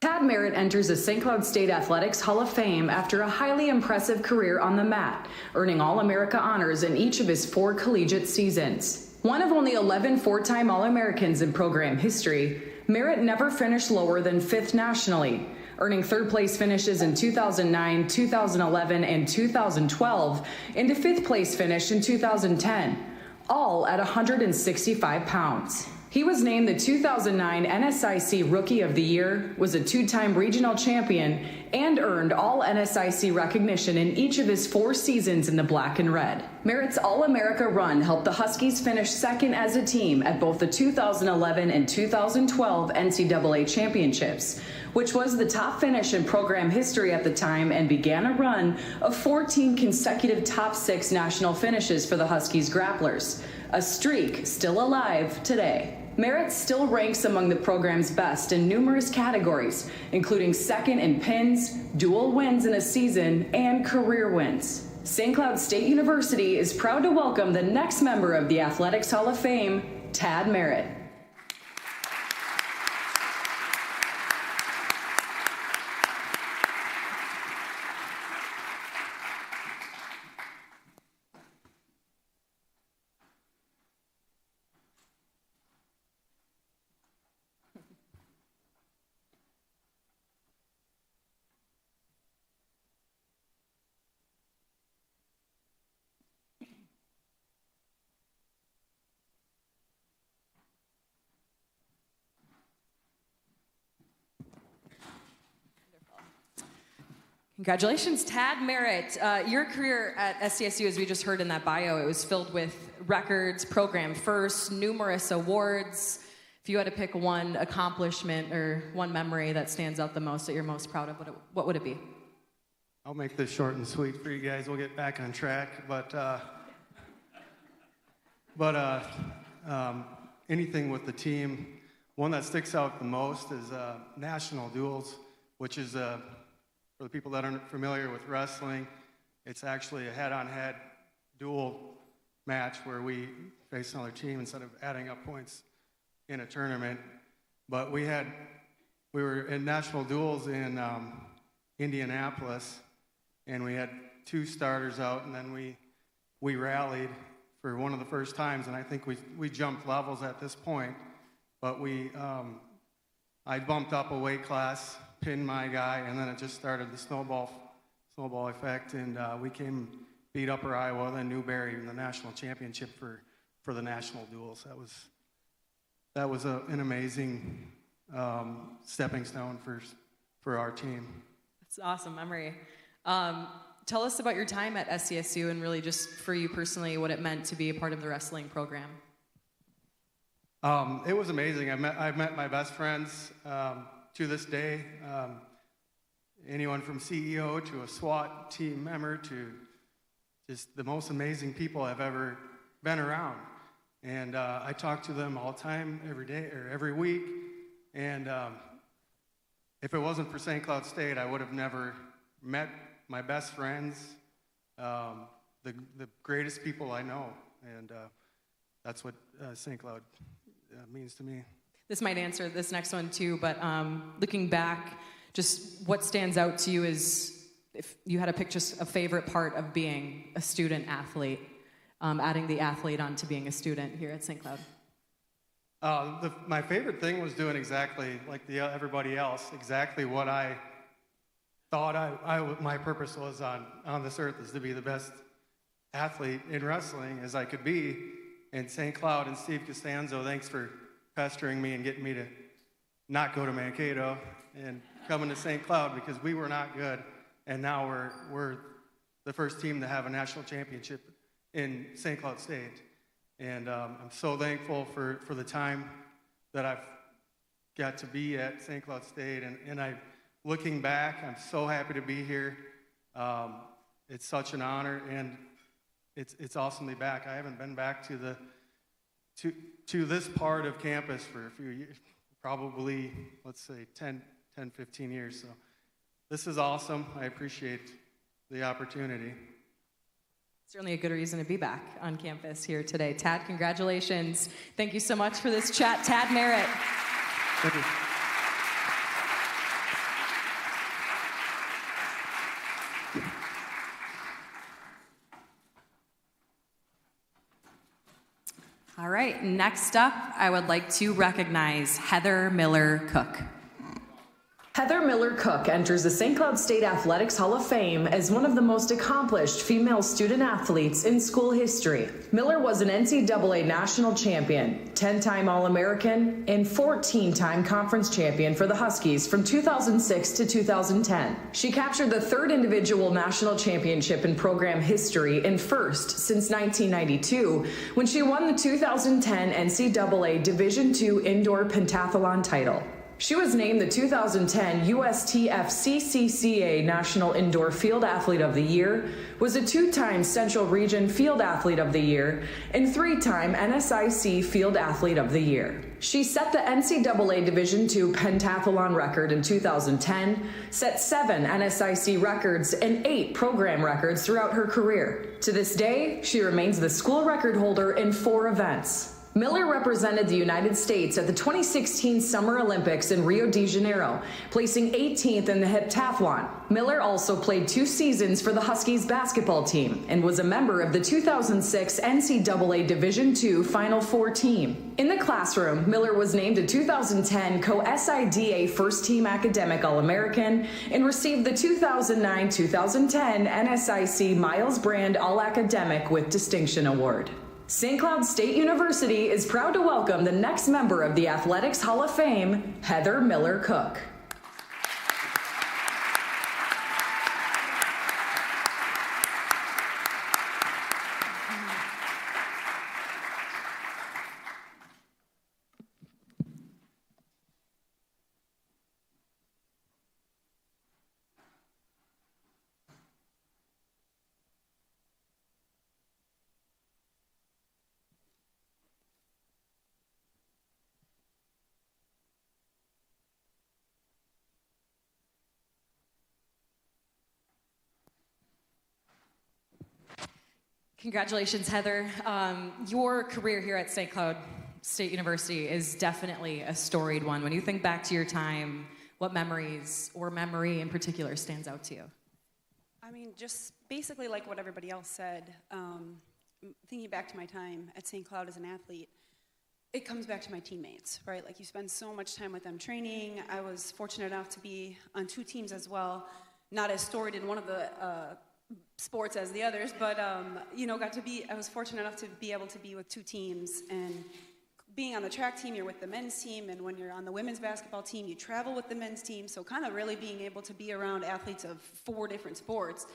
Tad Merritt enters the St. Cloud State Athletics Hall of Fame after a highly impressive career on the mat, earning All-America honors in each of his 4 collegiate seasons. One of only 11 four-time All-Americans in program history, Merritt never finished lower than 5th nationally, earning third-place finishes in 2009, 2011, and 2012, and a 5th-place finish in 2010, all at 165 pounds. He was named the 2009 NSIC Rookie of the Year, was a 2-time regional champion, and earned all NSIC recognition in each of his 4 seasons in the black and red. Merritt's All-America run helped the Huskies finish second as a team at both the 2011 and 2012 NCAA championships, which was the top finish in program history at the time and began a run of 14 consecutive top 6 national finishes for the Huskies grapplers, a streak still alive today. Merritt still ranks among the program's best in numerous categories, including second in pins, dual wins in a season, and career wins. St. Cloud State University is proud to welcome the next member of the Athletics Hall of Fame, Tad Merritt. Congratulations, Tad Merritt. Your career at SCSU, as we just heard in that bio, it was filled with records, program firsts, numerous awards. If you had to pick one accomplishment or one memory that stands out the most that you're most proud of, what would it be? I'll make this short and sweet for you guys. We'll get back on track. But anything with the team, one that sticks out the most is national duels, which is for the people that aren't familiar with wrestling, it's actually a head-on-head duel match where we face another team instead of adding up points in a tournament. But we were in national duels in Indianapolis, and we had 2 starters out, and then we rallied for one of the first times, and I think we jumped levels at this point, but we I bumped up a weight class, pinned my guy, and then it just started the snowball effect, and we beat Upper Iowa, then Newberry in the national championship for the national duels. That was an amazing stepping stone for our team. That's an awesome memory. Tell us about your time at SCSU and really just for you personally, what it meant to be a part of the wrestling program. It was amazing. I've met my best friends to this day. Anyone from CEO to a SWAT team member to just the most amazing people I've ever been around. And I talk to them all the time, every day or every week. And if it wasn't for St. Cloud State, I would have never met my best friends, the greatest people I know. And that's what St. Cloud means to me. This might answer this next one too, but looking back, just what stands out to you is if you had to pick just a favorite part of being a student athlete, adding the athlete onto being a student here at St. Cloud. My favorite thing was doing exactly like everybody else, exactly what I thought my purpose was on this earth, is to be the best athlete in wrestling as I could be. And St. Cloud and Steve Costanzo, thanks for pestering me and getting me to not go to Mankato and coming to St. Cloud, because we were not good. And now we're the first team to have a national championship in St. Cloud State. And I'm so thankful for the time that I've got to be at St. Cloud State. And looking back, I'm so happy to be here. It's such an honor, and it's awesome to be back. I haven't been back to this part of campus for a few years, probably, let's say 10, 15 years. So this is awesome. I appreciate the opportunity. Certainly a good reason to be back on campus here today. Tad, congratulations. Thank you so much for this chat. Tad Merritt. Thank you. All right, next up, I would like to recognize Heather Miller Cook. Heather Miller Cook enters the St. Cloud State Athletics Hall of Fame as one of the most accomplished female student athletes in school history. Miller was an NCAA national champion, 10-time All-American, and 14-time conference champion for the Huskies from 2006 to 2010. She captured the third individual national championship in program history and first since 1992 when she won the 2010 NCAA Division II Indoor Pentathlon title. She was named the 2010 USTF CCCA National Indoor Field Athlete of the Year, was a 2-time Central Region Field Athlete of the Year, and 3-time NSIC Field Athlete of the Year. She set the NCAA Division II Pentathlon record in 2010, set 7 NSIC records and 8 program records throughout her career. To this day, she remains the school record holder in 4 events. Miller represented the United States at the 2016 Summer Olympics in Rio de Janeiro, placing 18th in the heptathlon. Miller also played 2 seasons for the Huskies basketball team and was a member of the 2006 NCAA Division II Final Four team. In the classroom, Miller was named a 2010 Co-SIDA First Team Academic All-American and received the 2009-2010 NSIC Miles Brand All-Academic with Distinction Award. St. Cloud State University is proud to welcome the next member of the Athletics Hall of Fame, Heather Miller Cook. Congratulations, Heather. Your career here at St. Cloud State University is definitely a storied one. When you think back to your time, what memories or memory in particular stands out to you? I mean, just basically like what everybody else said, thinking back to my time at St. Cloud as an athlete, it comes back to my teammates, right? Like, you spend so much time with them training. I was fortunate enough to be on 2 teams as well, not as storied in one of the sports as the others, but I was fortunate enough to be able to be with 2 teams. And being on the track team, you're with the men's team, and when you're on the women's basketball team, you travel with the men's team. So kind of really being able to be around athletes of 4 different sports.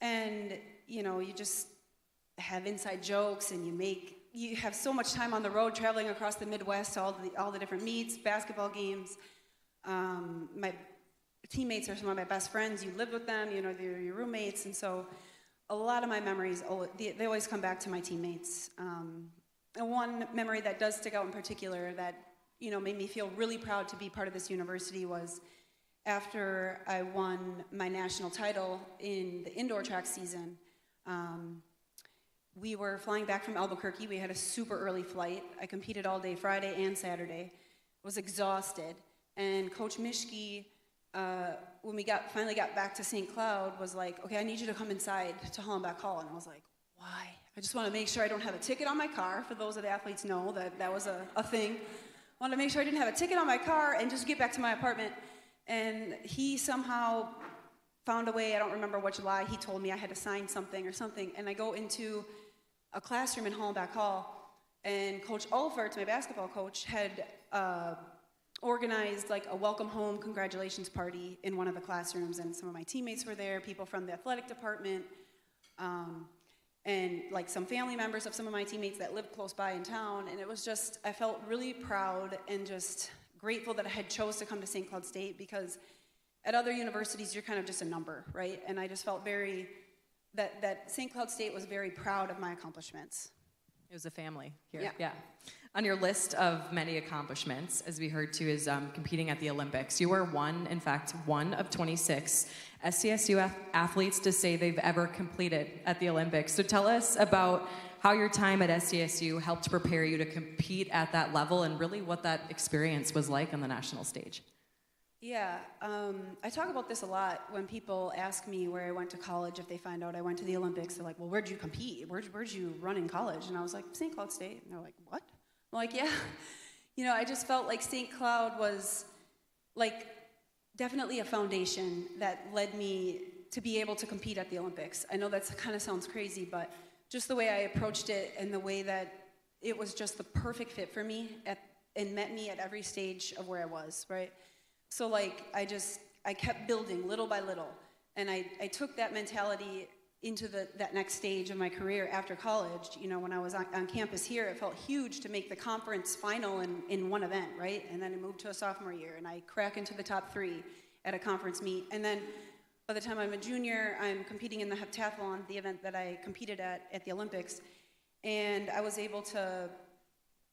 And, you just have inside jokes, and you have so much time on the road traveling across the Midwest to all the different meets, basketball games. My teammates are some of my best friends. You live with them, they're your roommates. And so a lot of my memories, they always come back to my teammates. And one memory that does stick out in particular that, made me feel really proud to be part of this university was after I won my national title in the indoor track season. We were flying back from Albuquerque. We had a super early flight. I competed all day, Friday and Saturday. Was exhausted. And Coach Mischke, when we finally got back to St. Cloud, was like, okay, I need you to come inside to Hollenbach Hall. And I was like, why? I just want to make sure I don't have a ticket on my car. For those of the athletes know that was a thing. I wanted to make sure I didn't have a ticket on my car and just get back to my apartment. And he somehow found a way, I don't remember which lie, he told me I had to sign something or something. And I go into a classroom in Hollenbach Hall, and Coach Ulfert, my basketball coach, had organized like a welcome home congratulations party in one of the classrooms, and some of my teammates were there, people from the athletic department, and like some family members of some of my teammates that lived close by in town. And it was just, I felt really proud and just grateful that I had chose to come to St. Cloud State, because at other universities you're kind of just a number, right? And I just felt that St. Cloud State was very proud of my accomplishments. It was a family here. Yeah. On your list of many accomplishments, as we heard too, is competing at the Olympics. You are one of 26 SCSU athletes to say they've ever competed at the Olympics. So tell us about how your time at SCSU helped prepare you to compete at that level, and really what that experience was like on the national stage. Yeah, I talk about this a lot when people ask me where I went to college. If they find out I went to the Olympics, they're like, well, where'd you compete? Where'd you run in college? And I was like, St. Cloud State. And they're like, what? I'm like, yeah. I just felt like St. Cloud was like definitely a foundation that led me to be able to compete at the Olympics. I know that kind of sounds crazy, but just the way I approached it and the way that it was just the perfect fit for me and met me at every stage of where I was, right? So like, I kept building little by little, and I took that mentality into that next stage of my career after college. When I was on campus here, it felt huge to make the conference final in one event, right? And then I moved to a sophomore year, and I crack into the top 3 at a conference meet. And then by the time I'm a junior, I'm competing in the heptathlon, the event that I competed at the Olympics. And I was able to,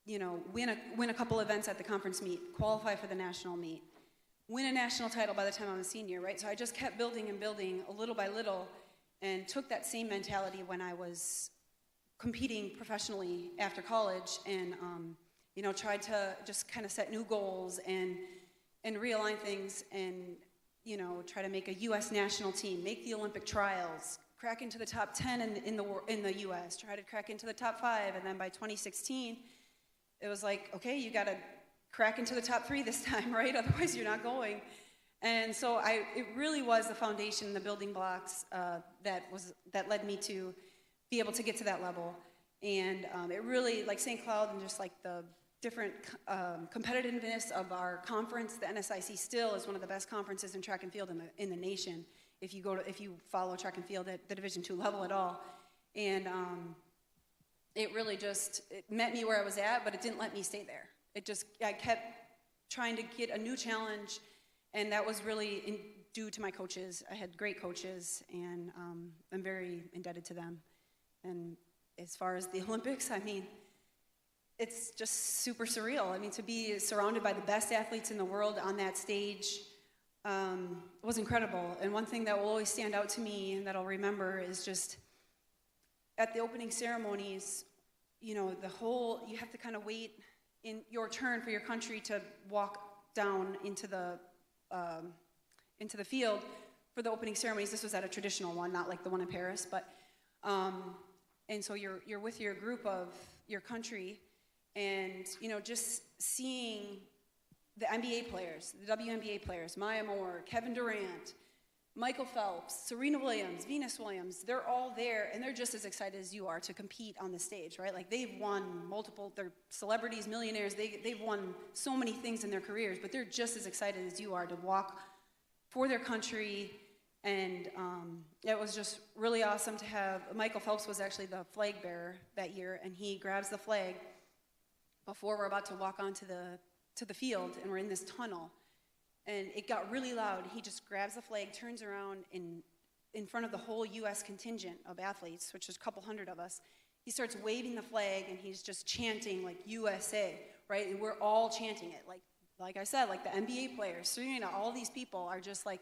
win a couple events at the conference meet, qualify for the national meet, win a national title by the time I'm a senior, right? So I just kept building and building a little by little, and took that same mentality when I was competing professionally after college, and tried to just kind of set new goals and realign things, and try to make a U.S. national team, make the Olympic trials, crack into the top 10 in the U.S., try to crack into the top 5, and then by 2016, it was like, okay, you got to crack into the top 3 this time, right? Otherwise, you're not going. And so it really was the foundation, the building blocks that led me to be able to get to that level. And it really, like St. Cloud and just like the different competitiveness of our conference, the NSIC still is one of the best conferences in track and field in the nation. If you follow track and field at the Division II level at all. And it really it met me where I was at, but it didn't let me stay there. I kept trying to get a new challenge. And that was really due to my coaches. I had great coaches, and I'm very indebted to them. And as far as the Olympics, I mean, it's just super surreal. I mean, to be surrounded by the best athletes in the world on that stage was incredible. And one thing that will always stand out to me and that I'll remember is just at the opening ceremonies, you have to kind of wait in your turn for your country to walk down into the field for the opening ceremonies. This was at a traditional one, not like the one in Paris, but and so you're with your group of your country, And, you know, just seeing the NBA players, the WNBA players, Maya Moore, Kevin Durant, Michael Phelps, Serena Williams, Venus Williams, they're all there, and they're just as excited as you are to compete on the stage, right? Like, they've won multiple, they're celebrities, millionaires, they've won so many things in their careers, but they're just as excited as you are to walk for their country. And it was just really awesome to have, Michael Phelps was actually the flag bearer that year, and he grabs the flag before we're about to walk onto the field, and we're in this tunnel. And it got really loud. He just grabs the flag, turns around in front of the whole U.S. contingent of athletes, which is a couple hundred of us. He starts waving the flag, and he's just chanting, like, USA, right? And we're all chanting it. Like I said, like the NBA players, Serena, all these people are just like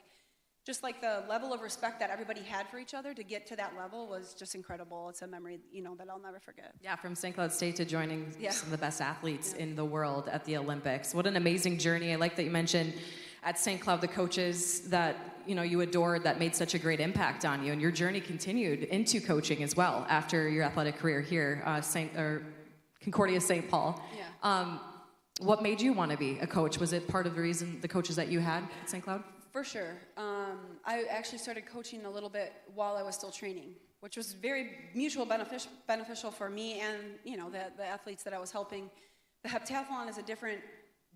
the level of respect that everybody had for each other to get to that level was just incredible. It's a memory, you know, that I'll never forget. Yeah, from St. Cloud State to joining some of the best athletes in the world at the Olympics. What an amazing journey. I like that you mentioned at St. Cloud the coaches that, you know, you adored that made such a great impact on you, and your journey continued into coaching as well after your athletic career here, Concordia St. Paul. Yeah. What made you want to be a coach? Was it part of the reason, the coaches that you had at St. Cloud? For sure. I actually started coaching a little bit while I was still training, which was very mutual beneficial for me and, you know, the athletes that I was helping. The heptathlon is a different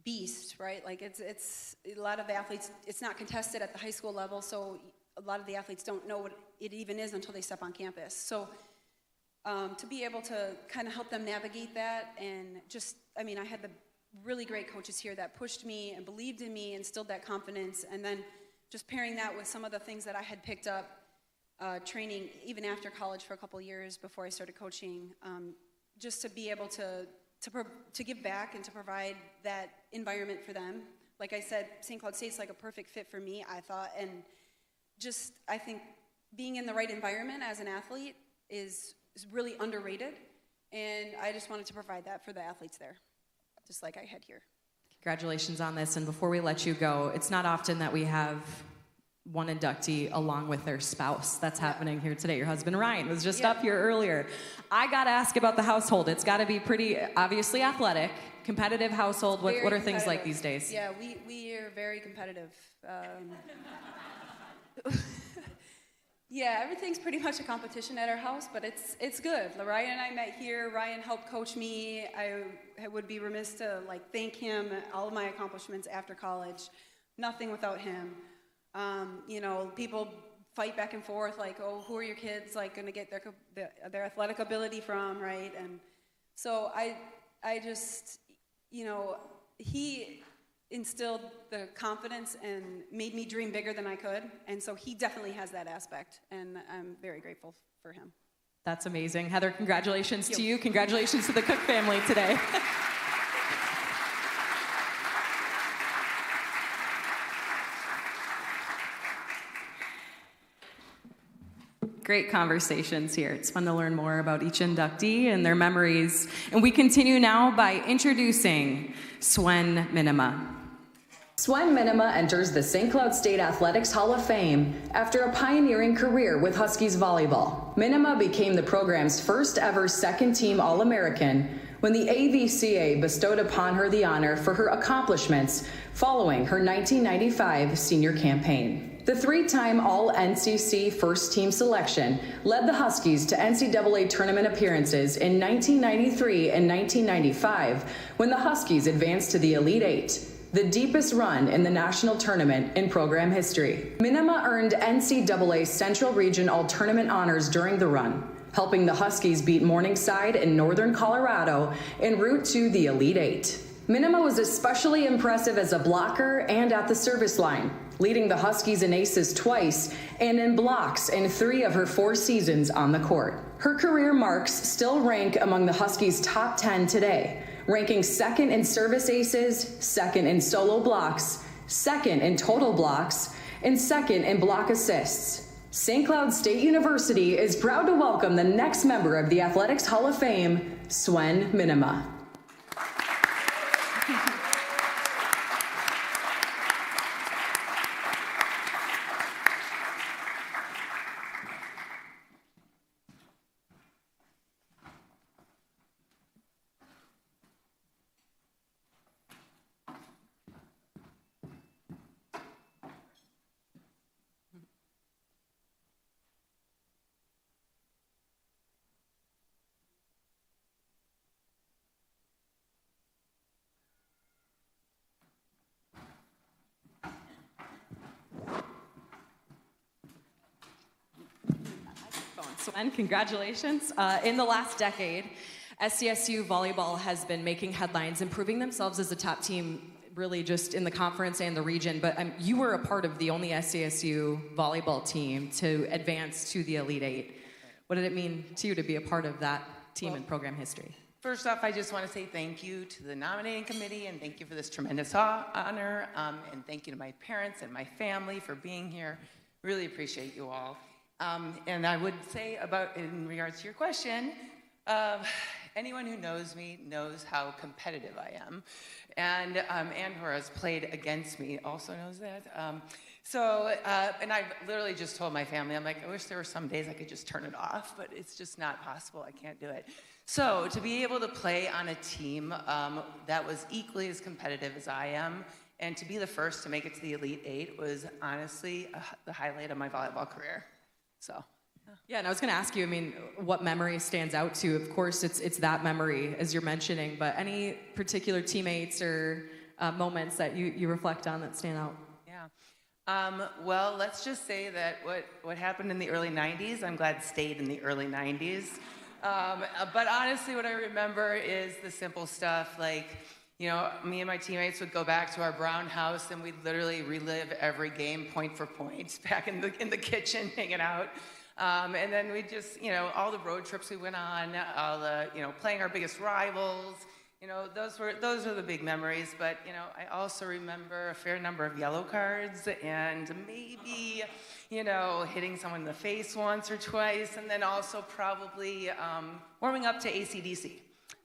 beast, right? Like it's a lot of athletes, it's not contested at the high school level, so a lot of the athletes don't know what it even is until they step on campus. So to be able to kind of help them navigate that, and just, I mean, I had the really great coaches here that pushed me and believed in me, instilled that confidence, and then just pairing that with some of the things that I had picked up training even after college for a couple years before I started coaching, just to be able to give back and to provide that environment for them. Like I said, St. Cloud State's like a perfect fit for me, I thought, and just, I think being in the right environment as an athlete is really underrated, and I just wanted to provide that for the athletes there, just like I had here. Congratulations on this, and before we let you go, it's not often that we have one inductee along with their spouse. That's happening here today. Your husband Ryan was just up here earlier. I gotta ask about the household. It's gotta be pretty obviously athletic, competitive household. What are things like these days? Yeah, we are very competitive. Yeah, everything's pretty much a competition at our house, but it's good. Ryan and I met here. Ryan helped coach me. I would be remiss to thank him. All of my accomplishments after college, nothing without him. You know, people fight back and forth like, oh, who are your kids going to get their athletic ability from, right? And so I just, you know, he instilled the confidence and made me dream bigger than I could. And so he definitely has that aspect, and I'm very grateful for him. That's amazing. Heather, congratulations to you. Congratulations to the Cook family today. Great conversations here. It's fun to learn more about each inductee and their memories. And we continue now by introducing Swen Minima. Swen Minima enters the St. Cloud State Athletics Hall of Fame after a pioneering career with Huskies volleyball. Minima became the program's first ever second-team All-American when the AVCA bestowed upon her the honor for her accomplishments following her 1995 senior campaign. The three-time All-NCC first-team selection led the Huskies to NCAA tournament appearances in 1993 and 1995 when the Huskies advanced to the Elite Eight, the deepest run in the national tournament in program history. Minima earned NCAA Central Region All-Tournament honors during the run, helping the Huskies beat Morningside in Northern Colorado en route to the Elite Eight. Minima was especially impressive as a blocker and at the service line, leading the Huskies in aces twice and in blocks in 3 of her 4 seasons on the court. Her career marks still rank among the Huskies' top 10 today, ranking 2nd in service aces, 2nd in solo blocks, 2nd in total blocks, and 2nd in block assists. St. Cloud State University is proud to welcome the next member of the Athletics Hall of Fame, Swen Minima. Swen, congratulations. In the last decade, SCSU volleyball has been making headlines, improving themselves as a top team, really just in the conference and the region. But you were a part of the only SCSU volleyball team to advance to the Elite Eight. What did it mean to you to be a part of that team in program history? First off, I just want to say thank you to the nominating committee and thank you for this tremendous honor. And thank you to my parents and my family for being here. Really appreciate you all. And I would say in regards to your question, anyone who knows me knows how competitive I am. And Ann, who has played against me, also knows that. And I literally just told my family, I'm like, I wish there were some days I could just turn it off, but it's just not possible. I can't do it. So to be able to play on a team that was equally as competitive as I am, and to be the first to make it to the Elite Eight was honestly the highlight of my volleyball career. So. Yeah, and I was going to ask you, I mean, what memory stands out to you? Of course, it's that memory, as you're mentioning, but any particular teammates or moments that you reflect on that stand out? Yeah. Well, let's just say that what happened in the early 90s, I'm glad stayed in the early 90s. But honestly, what I remember is the simple stuff, like, you know, me and my teammates would go back to our brown house and we'd literally relive every game point for point, back in the kitchen, hanging out. And then we just, you know, all the road trips we went on, all the, you know, playing our biggest rivals, you know, those are the big memories. But, you know, I also remember a fair number of yellow cards and maybe, you know, hitting someone in the face once or twice, and then also probably warming up to AC/DC.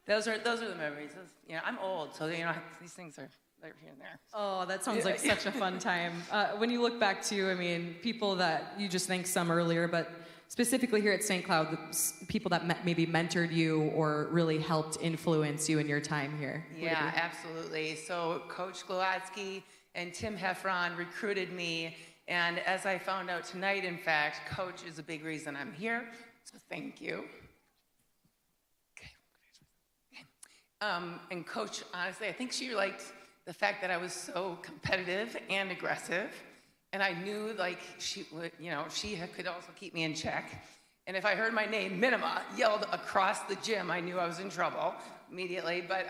Those are the memories. You know, I'm old, so, you know, these things are here and there. Oh, that sounds like such a fun time. When you look back to, I mean, people that you just think some earlier, but specifically here at St. Cloud, the people that maybe mentored you or really helped influence you in your time here. Yeah, absolutely. So Coach Glowatsky and Tim Heffron recruited me, and as I found out tonight, in fact, Coach is a big reason I'm here, so thank you. And Coach, honestly, I think she liked the fact that I was so competitive and aggressive, and I knew, like, she would, you know, she could also keep me in check. And if I heard my name, Minima, yelled across the gym, I knew I was in trouble immediately. But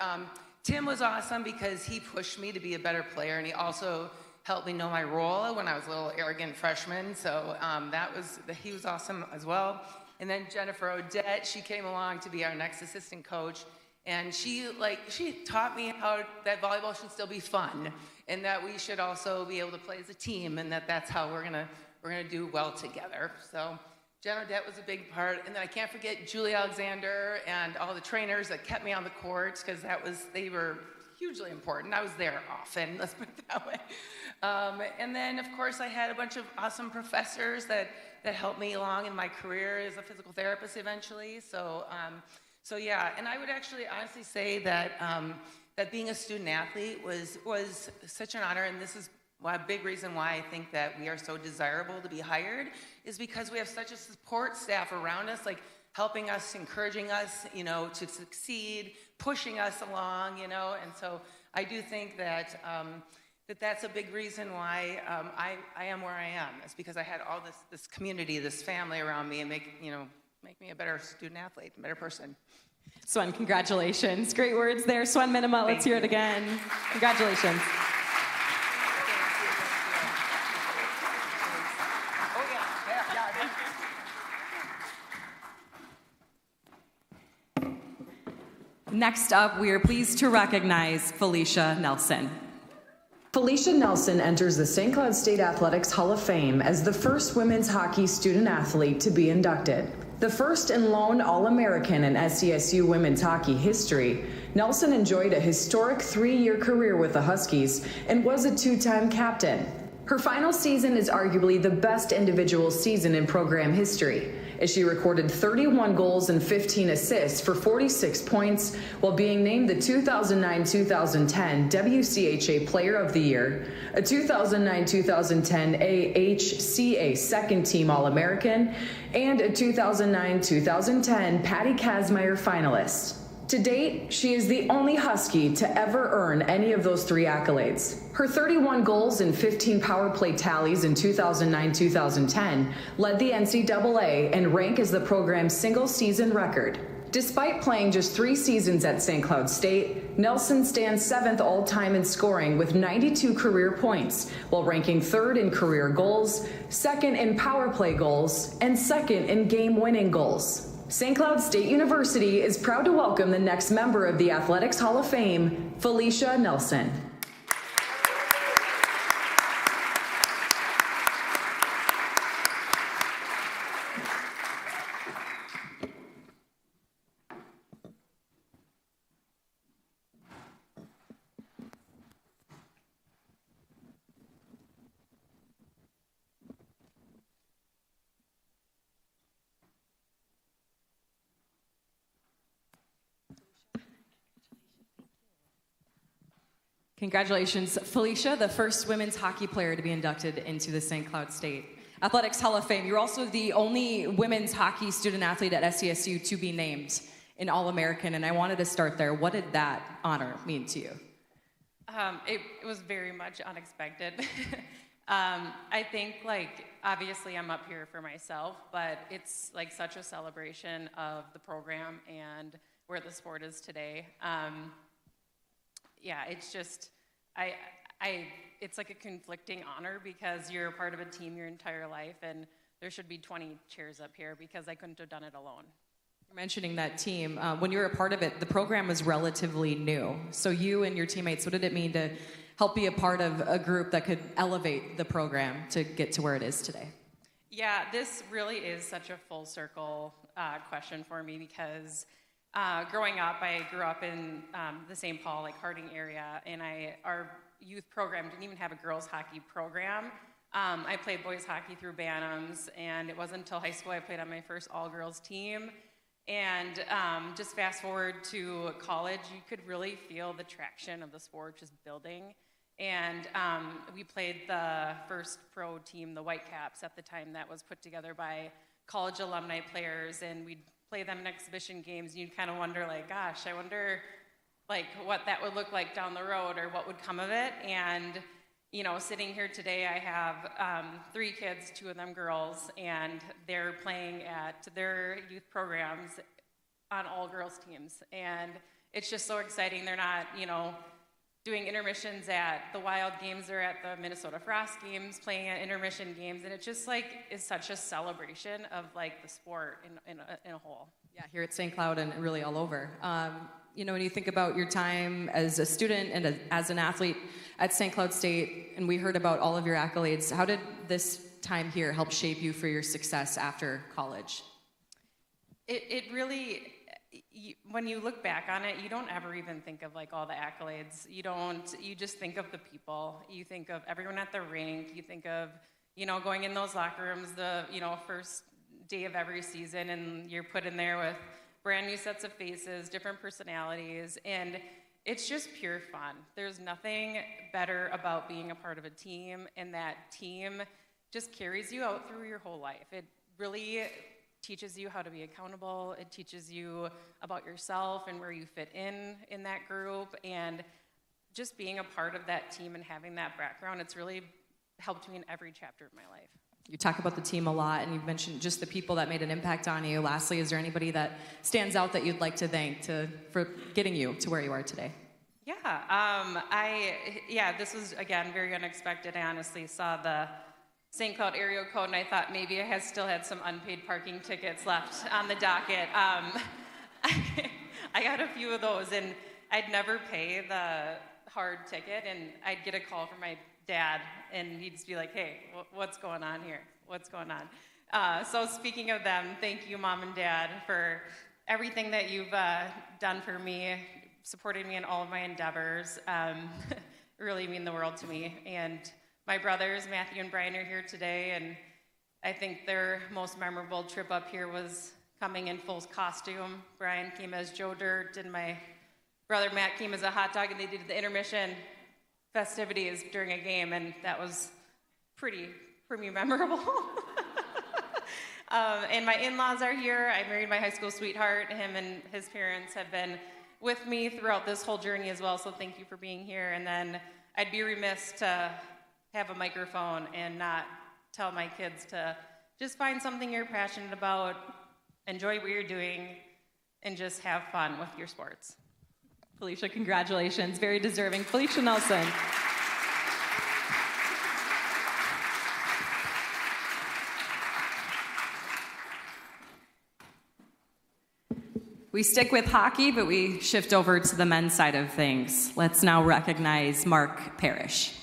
Tim was awesome because he pushed me to be a better player, and he also helped me know my role when I was a little arrogant freshman. So he was awesome as well. And then Jennifer Odette, she came along to be our next assistant coach. And she taught me how that volleyball should still be fun, and that we should also be able to play as a team, and that's how we're gonna do well together. So Jen Odette was a big part, and then I can't forget Julie Alexander and all the trainers that kept me on the court, because they were hugely important. I was there often, let's put it that way. And then of course I had a bunch of awesome professors that helped me along in my career as a physical therapist eventually. So yeah, and I would actually honestly say that that being a student athlete was such an honor, and this is a big reason why I think that we are so desirable to be hired, is because we have such a support staff around us, like helping us, encouraging us, you know, to succeed, pushing us along, you know. And so I do think that that's a big reason why I am where I am. It's because I had all this community, this family around me, and make me a better student athlete, a better person. Swen, congratulations. Great words there. Swen Minima, let's hear it again. Congratulations. Next up, we are pleased to recognize Felicia Nelson. Felicia Nelson enters the St. Cloud State Athletics Hall of Fame as the first women's hockey student athlete to be inducted. The first and lone All-American in SCSU women's hockey history, Nelson enjoyed a historic 3-year career with the Huskies and was a 2-time captain. Her final season is arguably the best individual season in program history, as she recorded 31 goals and 15 assists for 46 points while being named the 2009-2010 WCHA Player of the Year, a 2009-2010 AHCA Second Team All-American, and a 2009-2010 Patty Kazmaier finalist. To date, she is the only Husky to ever earn any of those 3 accolades. Her 31 goals and 15 power play tallies in 2009-2010 led the NCAA and rank as the program's single-season record. Despite playing just 3 seasons at St. Cloud State, Nelson stands 7th all-time in scoring with 92 career points, while ranking 3rd in career goals, 2nd in power play goals, and 2nd in game-winning goals. St. Cloud State University is proud to welcome the next member of the Athletics Hall of Fame, Felicia Nelson. Congratulations, Felicia, the first women's hockey player to be inducted into the St. Cloud State Athletics Hall of Fame. You're also the only women's hockey student athlete at SCSU to be named an All-American, and I wanted to start there. What did that honor mean to you? It was very much unexpected. I think, like, obviously I'm up here for myself, but it's like such a celebration of the program and where the sport is today. Yeah, it's just, it's like a conflicting honor because you're a part of a team your entire life, and there should be 20 chairs up here because I couldn't have done it alone. You're mentioning that team. When you were a part of it, the program was relatively new. So you and your teammates, what did it mean to help be a part of a group that could elevate the program to get to where it is today? Yeah, this really is such a full circle question for me because growing up, I grew up in the St. Paul, like Harding area, and our youth program didn't even have a girls hockey program. I played boys hockey through Bantams, and it wasn't until high school I played on my first all-girls team. And just fast forward to college, you could really feel the traction of the sport just building. And we played the first pro team, the Whitecaps, at the time that was put together by college alumni players, and we'd play them in exhibition games, and you'd kind of wonder, like, gosh, I wonder, like, what that would look like down the road or what would come of it. And, you know, sitting here today, I have 3 kids, 2 of them girls, and they're playing at their youth programs on all girls teams. And it's just so exciting. They're not, you know, doing intermissions at the Wild games or at the Minnesota Frost games, playing at intermission games, and it just like is such a celebration of like the sport in a whole. Yeah, here at St. Cloud and really all over. You know, when you think about your time as a student and as an athlete at St. Cloud State, and we heard about all of your accolades, how did this time here help shape you for your success after college? It really, when you look back on it, you don't ever even think of like all the accolades. You just think of the people. You think of everyone at the rink. You think of, you know, going in those locker rooms the, you know, first day of every season, and you're put in there with brand new sets of faces, different personalities, and it's just pure fun. There's nothing better about being a part of a team, and that team just carries you out through your whole life. It really teaches you how to be accountable. It teaches you about yourself and where you fit in that group, and just being a part of that team and having that background, it's really helped me in every chapter of my life. You talk about the team a lot, and you've mentioned just the people that made an impact on you. Lastly, is there anybody that stands out that you'd like to thank for getting you to where you are today? Yeah, this was, again, very unexpected. I honestly saw the St. Cloud area code, and I thought maybe I still had some unpaid parking tickets left on the docket. I got a few of those, and I'd never pay the hard ticket, and I'd get a call from my dad, and he'd just be like, hey, what's going on here? What's going on? So speaking of them, thank you, Mom and Dad, for everything that you've done for me, supporting me in all of my endeavors. Really mean the world to me. And my brothers, Matthew and Brian, are here today, and I think their most memorable trip up here was coming in full costume. Brian came as Joe Dirt, and my brother Matt came as a hot dog, and they did the intermission festivities during a game, and that was pretty memorable. And my in-laws are here. I married my high school sweetheart. Him and his parents have been with me throughout this whole journey as well, so thank you for being here. And then I'd be remiss to have a microphone and not tell my kids to just find something you're passionate about, enjoy what you're doing, and just have fun with your sports. Felicia, congratulations. Very deserving. Felicia Nelson. We stick with hockey, but we shift over to the men's side of things. Let's now recognize Mark Parrish.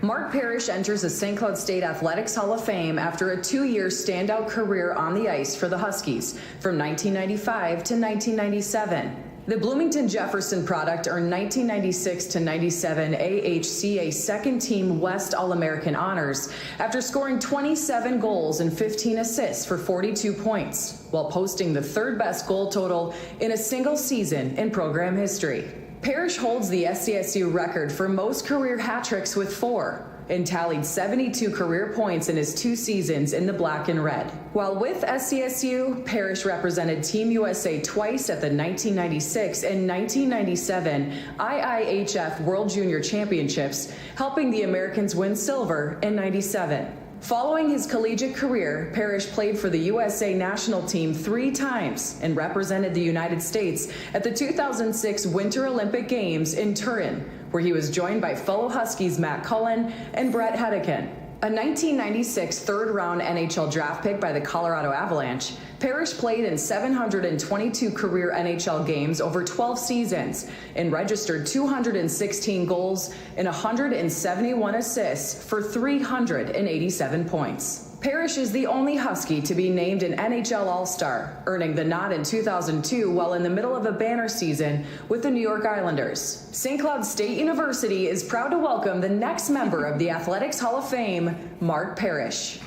Mark Parrish enters the St. Cloud State Athletics Hall of Fame after a 2-year standout career on the ice for the Huskies from 1995 to 1997. The Bloomington Jefferson product earned 1996 to 97 AHCA second team West All-American honors after scoring 27 goals and 15 assists for 42 points, while posting the third best goal total in a single season in program history. Parrish holds the SCSU record for most career hat tricks with 4 and tallied 72 career points in his 2 seasons in the black and red. While with SCSU, Parrish represented Team USA twice at the 1996 and 1997 IIHF World Junior Championships, helping the Americans win silver in '97. Following his collegiate career, Parrish played for the USA national team 3 times and represented the United States at the 2006 Winter Olympic Games in Turin, where he was joined by fellow Huskies Matt Cullen and Brett Hedican. A 1996 third-round NHL draft pick by the Colorado Avalanche, Parrish played in 722 career NHL games over 12 seasons and registered 216 goals and 171 assists for 387 points. Parrish is the only Husky to be named an NHL All-Star, earning the nod in 2002 while in the middle of a banner season with the New York Islanders. St. Cloud State University is proud to welcome the next member of the Athletics Hall of Fame, Mark Parrish.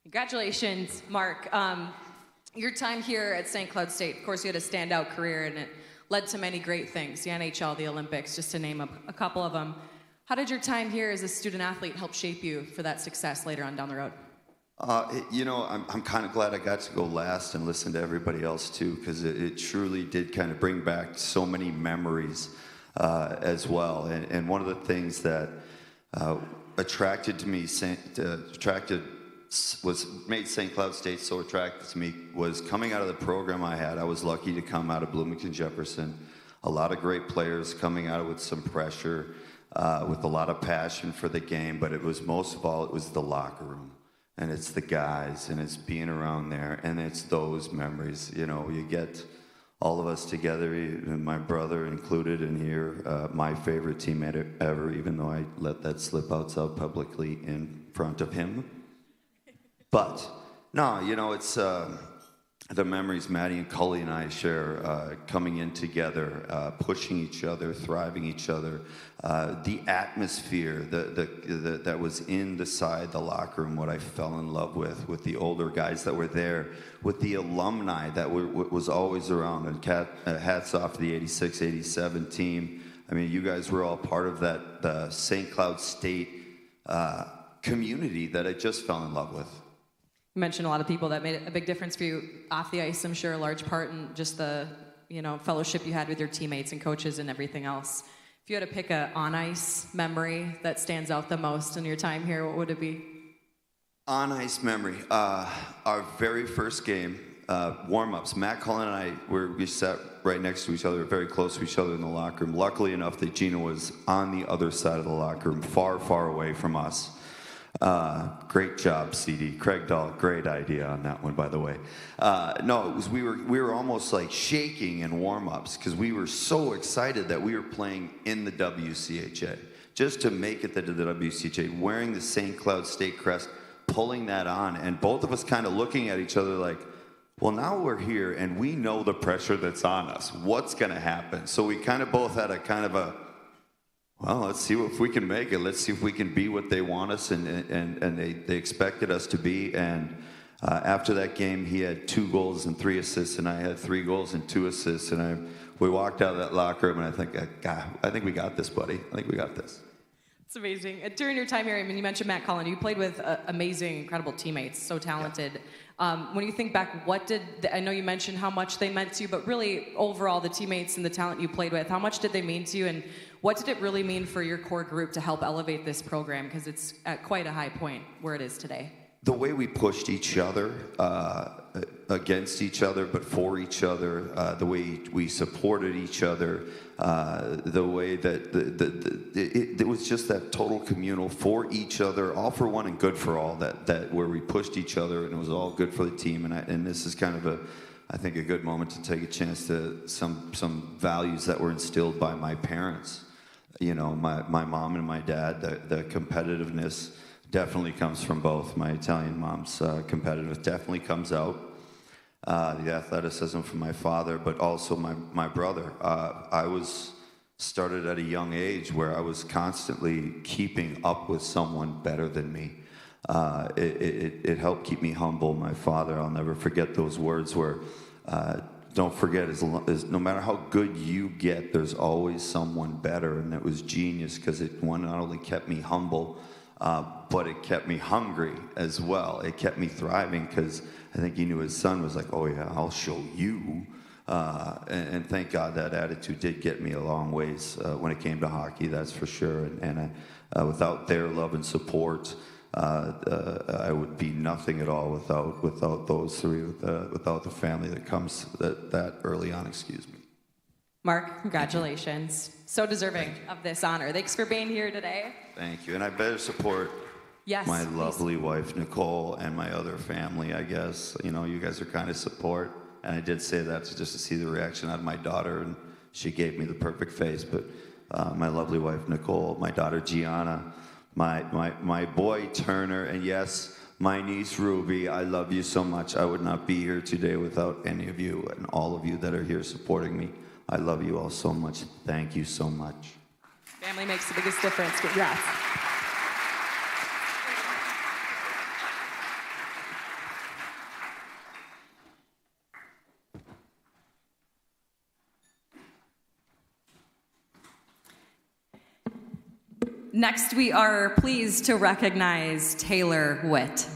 Congratulations, Mark. Your time here at St. Cloud State, of course, you had a standout career, and it led to many great things, the NHL, the Olympics, just to name a couple of them. How did your time here as a student athlete help shape you for that success later on down the road? I'm kind of glad I got to go last and listen to everybody else too, because it truly did kind of bring back so many memories as well. And one of the things that made St. Cloud State so attractive to me was coming out of the program I had. I was lucky to come out of Bloomington Jefferson. A lot of great players coming out with some pressure, with a lot of passion for the game, but it was most of all, it was the locker room. And it's the guys, and it's being around there, and it's those memories. You know, you get all of us together, and my brother included in here, my favorite teammate ever, even though I let that slip outside publicly in front of him. But, no, you know, it's the memories Maddie and Cully and I share, coming in together, pushing each other, thriving each other, the atmosphere that was inside the locker room, what I fell in love with the older guys that were there, with the alumni that was always around, and hats off to the 86, 87 team. I mean, you guys were all part of that St. Cloud State community that I just fell in love with. You mentioned a lot of people that made a big difference for you off the ice, I'm sure, a large part in just the fellowship you had with your teammates and coaches and everything else. If you had to pick a on-ice memory that stands out the most in your time here, what would it be? On-ice memory. Our very first game, warm-ups. Matt Cullen and I, we sat right next to each other, very close to each other in the locker room. Luckily enough that Gina was on the other side of the locker room, far, far away from us. Great job, CD. Craig Dahl, great idea on that one, by the way. No, it was we were almost like shaking in warm-ups because we were so excited that we were playing in the WCHA. Just to make it to the WCHA, wearing the St. Cloud State crest, pulling that on, and both of us kind of looking at each other like, Well, now we're here, and we know the pressure that's on us. What's going to happen? So we kind of both had a kind of a, well, let's see if we can make it. Let's see if we can be what they want us, and they expected us to be. And after that game, he had 2 goals and 3 assists, and I had 3 goals and 2 assists. And we walked out of that locker room, and I think, God, I think we got this, buddy. I think we got this. It's amazing. During your time here, I mean, you mentioned Matt Cullen. You played with amazing, incredible teammates, so talented. When you think back, I know you mentioned how much they meant to you, but really, overall, the teammates and the talent you played with, how much did they mean to you, and what did it really mean for your core group to help elevate this program? Because it's at quite a high point where it is today. The way we pushed each other against each other, but for each other, the way we supported each other, the way that it was just that total communal for each other, all for one and good for all, that where we pushed each other and it was all good for the team. And this is kind of I think a good moment to take a chance to some values that were instilled by my parents. You know, my mom and my dad, the competitiveness definitely comes from both. My Italian mom's competitive definitely comes out. The athleticism from my father, but also my brother. I was started at a young age where I was constantly keeping up with someone better than me. It helped keep me humble. My father, I'll never forget those words where, don't forget, no matter how good you get, there's always someone better. And it was genius because it not only kept me humble, but it kept me hungry as well. It kept me thriving because I think he knew his son was like, oh yeah, I'll show you. And thank God that attitude did get me a long ways when it came to hockey, that's for sure. And without their love and support, I would be nothing at all without those three, without the family that comes that early on, excuse me. Mark, congratulations. So deserving of this honor. Thanks for being here today. Thank you. And I better support my lovely wife, Nicole, and my other family, I guess. You know, you guys are kind of support. And I did say that just to see the reaction out of my daughter, and she gave me the perfect face. But my lovely wife, Nicole, my daughter, Gianna, my boy, Turner, and yes, my niece, Ruby, I love you so much. I would not be here today without any of you and all of you that are here supporting me. I love you all so much. Thank you so much. Family makes the biggest difference. Congrats. Next, we are pleased to recognize Taylor Witt.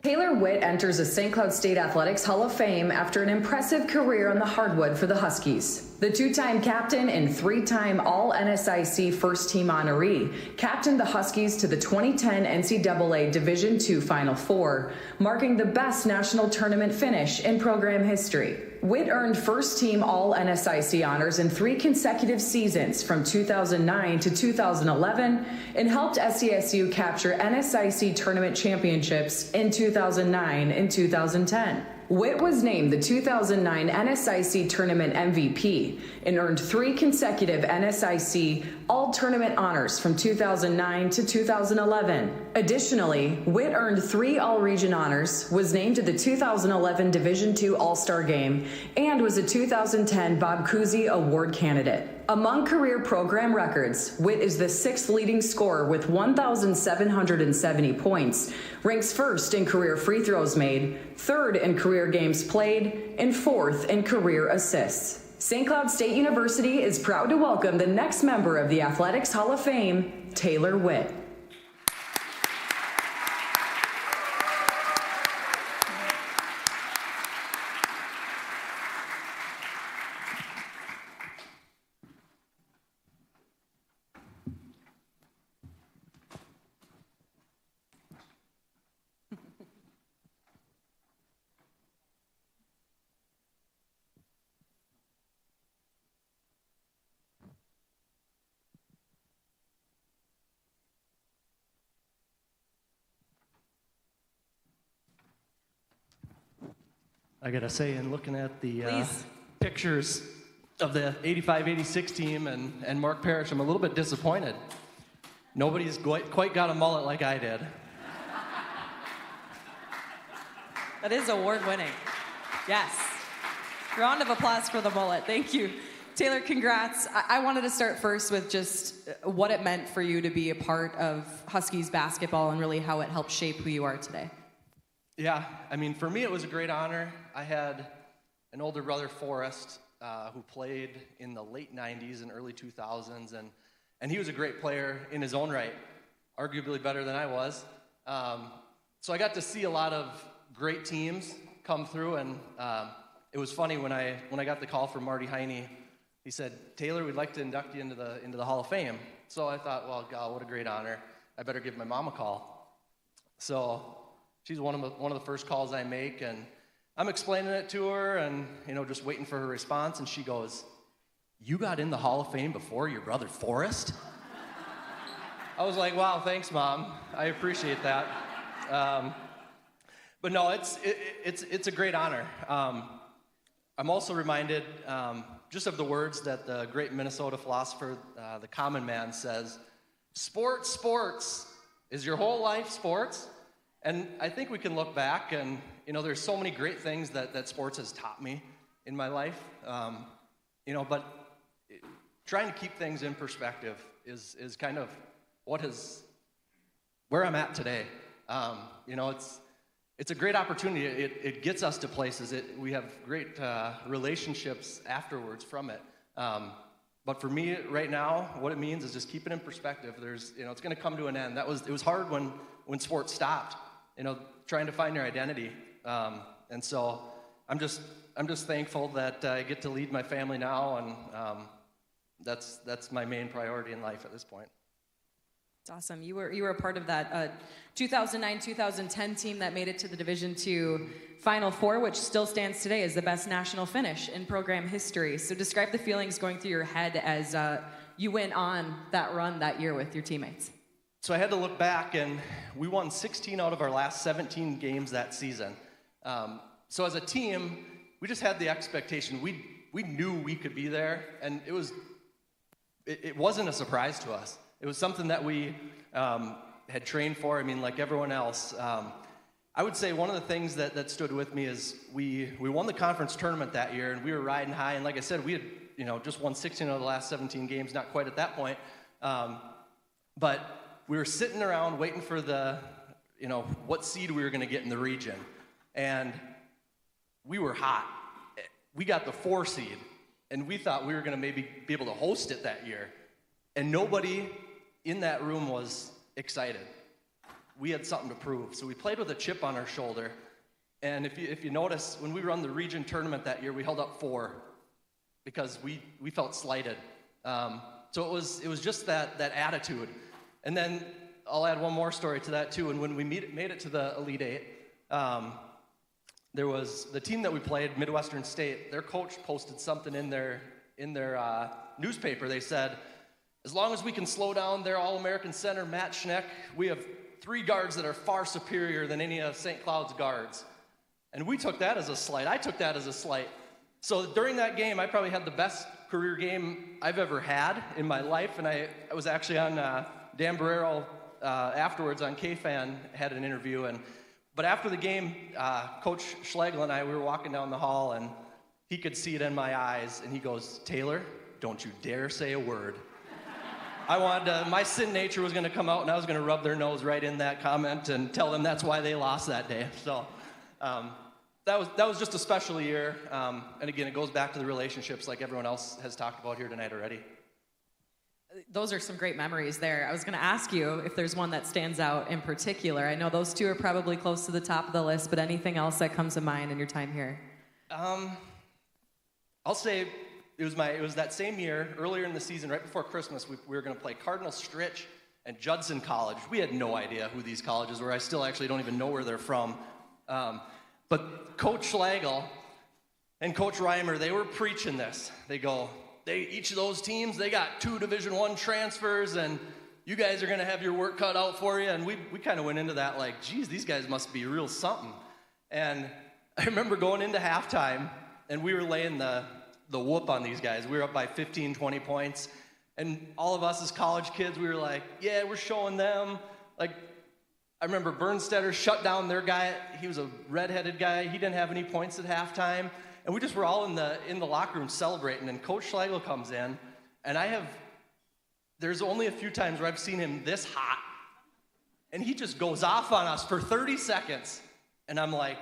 Taylor Witt enters the St. Cloud State Athletics Hall of Fame after an impressive career on the hardwood for the Huskies. The 2-time captain and 3-time All-NSIC first-team honoree captained the Huskies to the 2010 NCAA Division II Final Four, marking the best national tournament finish in program history. Witt earned first-team All-NSIC honors in 3 consecutive seasons from 2009 to 2011 and helped SCSU capture NSIC tournament championships in 2009 and 2010. Witt was named the 2009 NSIC Tournament MVP and earned 3 consecutive NSIC All-Tournament honors from 2009 to 2011. Additionally, Witt earned 3 All-Region honors, was named to the 2011 Division II All-Star Game, and was a 2010 Bob Cousy Award candidate. Among career program records, Witt is the 6th leading scorer with 1,770 points, ranks 1st in career free throws made, 3rd in career games played, and 4th in career assists. St. Cloud State University is proud to welcome the next member of the Athletics Hall of Fame, Taylor Witt. I gotta say, in looking at the pictures of the 85-86 team and Mark Parrish, I'm a little bit disappointed. Nobody's quite got a mullet like I did. That is award-winning. Yes. Round of applause for the mullet. Thank you. Taylor, congrats. I wanted to start first with just what it meant for you to be a part of Huskies basketball and really how it helped shape who you are today. Yeah, I mean, for me, it was a great honor. I had an older brother, Forrest, who played in the late 90s and early 2000s, and he was a great player in his own right, arguably better than I was. So I got to see a lot of great teams come through, and it was funny when I got the call from Marty Heine. He said, "Taylor, we'd like to induct you into the Hall of Fame." So I thought, well, God, what a great honor. I better give my mom a call. So she's one of the first calls I make, and I'm explaining it to her, and just waiting for her response. And she goes, "You got in the Hall of Fame before your brother Forrest?" I was like, "Wow, thanks, Mom. I appreciate that." But no, it's a great honor. I'm also reminded just of the words that the great Minnesota philosopher, the Common Man, says, sports. Is your whole life sports? And I think we can look back and, there's so many great things that sports has taught me in my life. But trying to keep things in perspective is kind of where I'm at today. It's a great opportunity. It gets us to places. We have great relationships afterwards from it. But for me right now, what it means is just keep it in perspective. It's going to come to an end. It was hard when sports stopped. Trying to find your identity. And so I'm just thankful that I get to lead my family now, and that's my main priority in life at this point. It's awesome. You were a part of that 2009-2010 team that made it to the Division II Final Four, which still stands today as the best national finish in program history. So describe the feelings going through your head as you went on that run that year with your teammates. So I had to look back, and we won 16 out of our last 17 games that season. So as a team, we just had the expectation. We knew we could be there, and it wasn't a surprise to us. It was something that we had trained for. I mean, like everyone else. I would say one of the things that stood with me is we won the conference tournament that year, and we were riding high. And like I said, we had just won 16 out of the last 17 games, not quite at that point. But we were sitting around waiting for what seed we were going to get in the region. And we were hot. We got the 4 seed, and we thought we were going to maybe be able to host it that year. And nobody in that room was excited. We had something to prove. So we played with a chip on our shoulder. And if you notice, when we run the region tournament that year, we held up 4 because we felt slighted. So it was just that attitude. And then I'll add one more story to that too. And when we made it to the Elite Eight, there was the team that we played, Midwestern State. Their coach posted something in their newspaper. They said, "As long as we can slow down their All-American center, Matt Schneck, we have 3 guards that are far superior than any of St. Cloud's guards." And we took that as a slight. I took that as a slight. So during that game, I probably had the best career game I've ever had in my life. And I was actually on Dan Barrero afterwards on KFAN, had an interview. But after the game, Coach Schlegel and I, we were walking down the hall, and he could see it in my eyes. And he goes, "Taylor, don't you dare say a word." My sin nature was going to come out, and I was going to rub their nose right in that comment and tell them that's why they lost that day. So that was just a special year. And again, it goes back to the relationships like everyone else has talked about here tonight already. Those are some great memories there. I was going to ask you if there's one that stands out in particular. I know those 2 are probably close to the top of the list, but anything else that comes to mind in your time here? I'll say it was that same year, earlier in the season, right before Christmas, we were going to play Cardinal Stritch and Judson College. We had no idea who these colleges were. I still actually don't even know where they're from. But Coach Schlegel and Coach Reimer, they were preaching this. They go, each of those teams, they got 2 Division I transfers, and you guys are going to have your work cut out for you. And we kind of went into that like, geez, these guys must be real something. And I remember going into halftime, and we were laying the whoop on these guys. We were up by 15, 20 points. And all of us as college kids, we were like, yeah, we're showing them. Like, I remember Bernstetter shut down their guy. He was a redheaded guy. He didn't have any points at halftime. And we just were all in the locker room celebrating. And Coach Schlegel comes in, and there's only a few times where I've seen him this hot. And he just goes off on us for 30 seconds. And I'm like,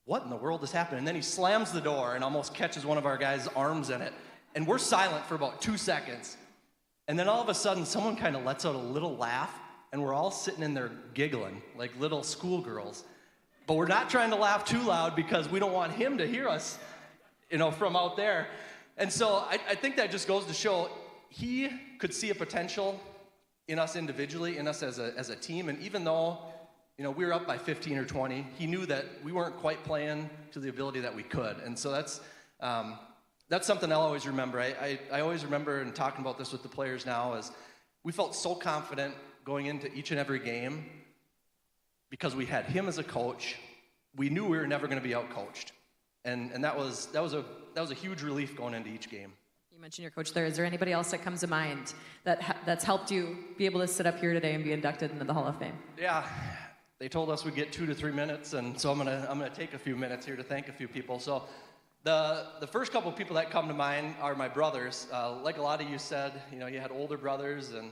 what in the world is happening? And then he slams the door and almost catches one of our guys' arms in it. And we're silent for about 2 seconds. And then all of a sudden, someone kind of lets out a little laugh. And we're all sitting in there giggling like little schoolgirls. But we're not trying to laugh too loud because we don't want him to hear us, from out there. And so I think that just goes to show he could see a potential in us individually, in us as a team. And even though, we were up by 15 or 20, he knew that we weren't quite playing to the ability that we could. And so that's something I'll always remember. I always remember, and talking about this with the players now, is we felt so confident going into each and every game because we had him as a coach. We knew we were never going to be outcoached, and that was a huge relief going into each game. You mentioned your coach there. Is there anybody else that comes to mind that's helped you be able to sit up here today and be inducted into the Hall of Fame? Yeah, they told us we'd get 2 to 3 minutes, and so I'm gonna take a few minutes here to thank a few people. So the first couple of people that come to mind are my brothers. Like a lot of you said, you had older brothers and